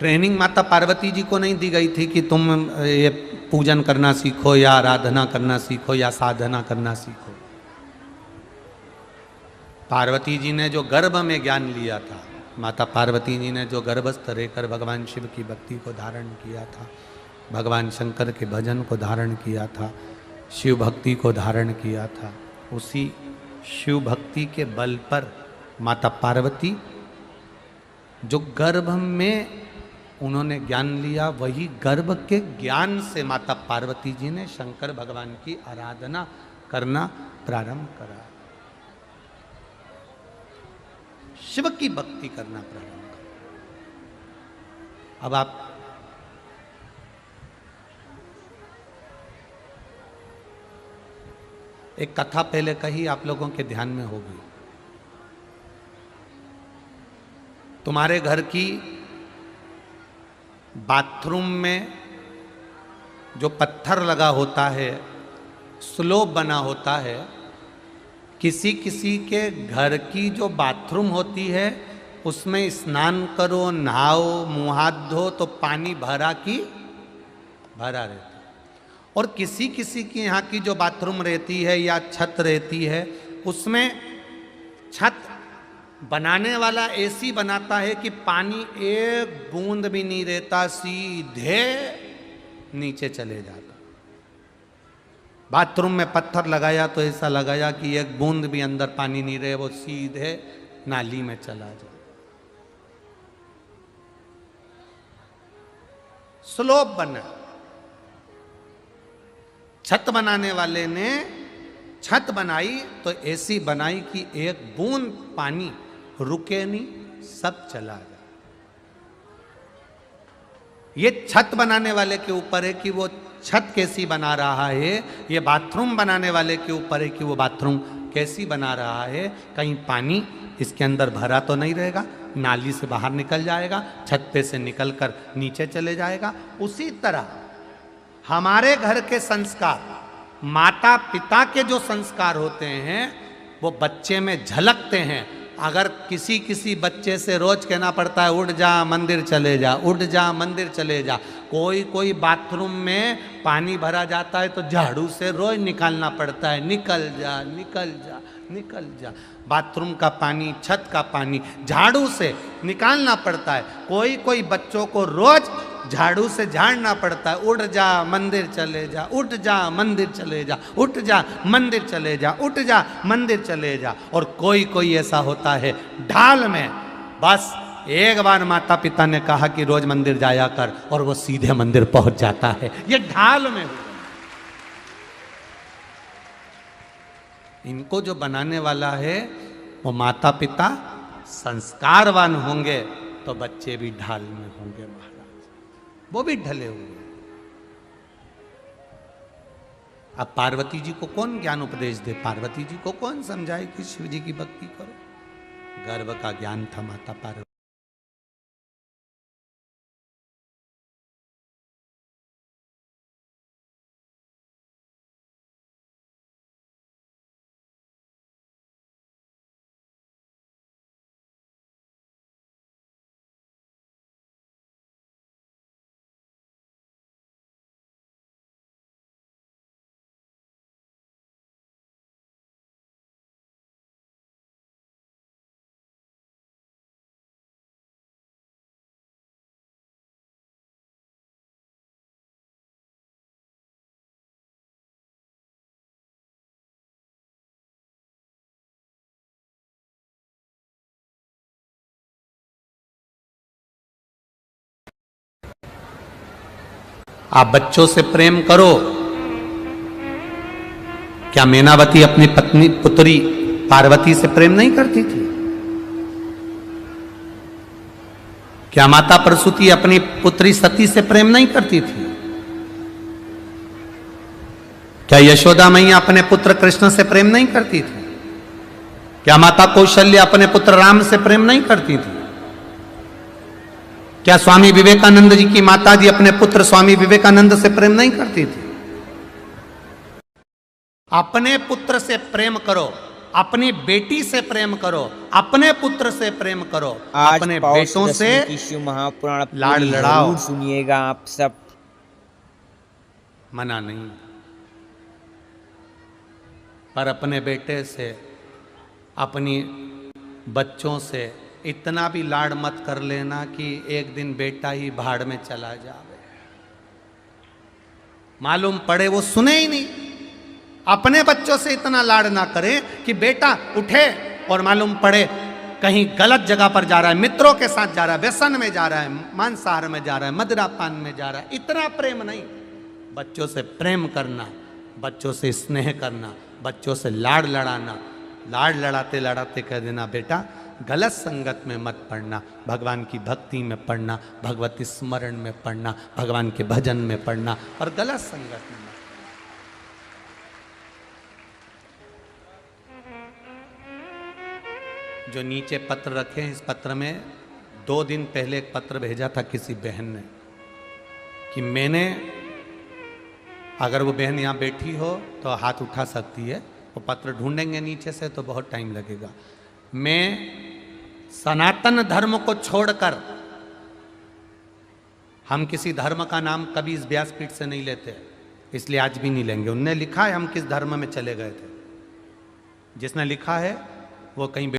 ट्रेनिंग माता पार्वती जी को नहीं दी गई थी कि तुम ये पूजन करना सीखो या आराधना करना सीखो या साधना करना सीखो। पार्वती जी ने जो गर्भ में ज्ञान लिया था, माता पार्वती जी ने जो गर्भस्थ रहकर भगवान शिव की भक्ति को धारण किया था, भगवान शंकर के भजन को धारण किया था, शिव भक्ति को धारण किया था, उसी शिव भक्ति के बल पर माता पार्वती जो गर्भ में उन्होंने ज्ञान लिया, वही गर्भ के ज्ञान से माता पार्वती जी ने शंकर भगवान की आराधना करना प्रारंभ करा, शिव की भक्ति करना प्रारंभ करा। अब आप एक कथा पहले कही, आप लोगों के ध्यान में होगी। तुम्हारे घर की बाथरूम में जो पत्थर लगा होता है, स्लोप बना होता है, किसी किसी के घर की जो बाथरूम होती है उसमें स्नान करो, नहाओ, मुंह हाथ धो तो पानी भरा की भरा रहता है। और किसी किसी की यहाँ की जो बाथरूम रहती है या छत रहती है, उसमें छत बनाने वाला ऐसी बनाता है कि पानी एक बूंद भी नहीं रहता, सीधे नीचे चले जाता। बाथरूम में पत्थर लगाया तो ऐसा लगाया कि एक बूंद भी अंदर पानी नहीं रहे, वो सीधे नाली में चला जाए। स्लोप बना। छत बनाने वाले ने छत बनाई तो ऐसी बनाई कि एक बूंद पानी रुके नहीं, सब चला जाए। ये छत बनाने वाले के ऊपर है कि वो छत कैसी बना रहा है, ये बाथरूम बनाने वाले के ऊपर है कि वो बाथरूम कैसी बना रहा है। कहीं पानी इसके अंदर भरा तो नहीं रहेगा, नाली से बाहर निकल जाएगा, छत पे से निकलकर नीचे चले जाएगा। उसी तरह हमारे घर के संस्कार, माता पिता के जो संस्कार होते हैं वो बच्चे में झलकते हैं। अगर किसी किसी बच्चे से रोज कहना पड़ता है उठ जा मंदिर चले जा, उठ जा मंदिर चले जा। कोई कोई बाथरूम में पानी भरा जाता है तो झाड़ू से रोज निकालना पड़ता है, निकल जा निकल जा निकल जा। बाथरूम का पानी, छत का पानी झाड़ू से निकालना पड़ता है। कोई कोई बच्चों को रोज झाड़ू से झाड़ना पड़ता है, उठ जा मंदिर चले जा, उठ जा मंदिर चले जा, उठ जा मंदिर चले जा, उठ जा मंदिर चले जा। और कोई कोई ऐसा होता है ढाल में, बस एक बार माता पिता ने कहा कि रोज मंदिर जाया कर और वो सीधे मंदिर पहुंच जाता है। ये ढाल में। इनको जो बनाने वाला है वो माता पिता संस्कारवान होंगे तो बच्चे भी ढाल में होंगे महाराज, वो भी ढले हुए। अब पार्वती जी को कौन ज्ञान उपदेश दे, पार्वती जी को कौन समझाए कि शिव जी की भक्ति करो। गर्भ का ज्ञान था माता पार्वती। आप बच्चों से प्रेम करो। क्या मैनावती अपनी पत्नी पुत्री पार्वती से प्रेम नहीं करती थी? क्या माता प्रसूति अपनी पुत्री सती से प्रेम नहीं करती थी? क्या यशोदा मैया अपने पुत्र कृष्ण से प्रेम नहीं करती थी? क्या माता कौशल्या अपने पुत्र राम से प्रेम नहीं करती थी? क्या स्वामी विवेकानंद जी की माता जी अपने पुत्र स्वामी विवेकानंद से प्रेम नहीं करती थी? अपने पुत्र से प्रेम करो, अपनी बेटी से प्रेम करो, अपने पुत्र से प्रेम करो, अपने बेटों से शिव महापुराण लाड़ लड़ाओ। सुनिएगा आप सब। मना नहीं, पर अपने बेटे से, अपनी बच्चों से इतना भी लाड़ मत कर लेना कि एक दिन बेटा ही भाड़ में चला जावे। मालूम पड़े वो सुने ही नहीं, अपने बच्चों से इतना लाड ना करें कि बेटा उठे और मालूम पड़े कहीं गलत जगह पर जा रहा है, मित्रों के साथ जा रहा है, व्यसन में जा रहा है, मांसाहार में जा रहा है, मदिरापान में जा रहा है। इतना प्रेम नहीं। बच्चों से प्रेम करना, बच्चों से स्नेह करना, बच्चों से लाड लड़ाना, लाड लड़ाते लड़ाते कह देना बेटा गलत संगत में मत पड़ना, भगवान की भक्ति में पढ़ना, भगवती स्मरण में पढ़ना, भगवान के भजन में पढ़ना, और गलत संगत में मत। जो नीचे पत्र रखे हैं, इस पत्र में 2 दिन पहले एक पत्र भेजा था किसी बहन ने कि मैंने, अगर वो बहन यहाँ बैठी हो तो हाथ उठा सकती है, वो पत्र ढूंढेंगे नीचे से तो बहुत टाइम लगेगा। मैं सनातन धर्म को छोड़कर, हम किसी धर्म का नाम कभी इस व्यासपीठ से नहीं लेते, इसलिए आज भी नहीं लेंगे। उनने लिखा है हम किस धर्म में चले गए थे, जिसने लिखा है वो कहीं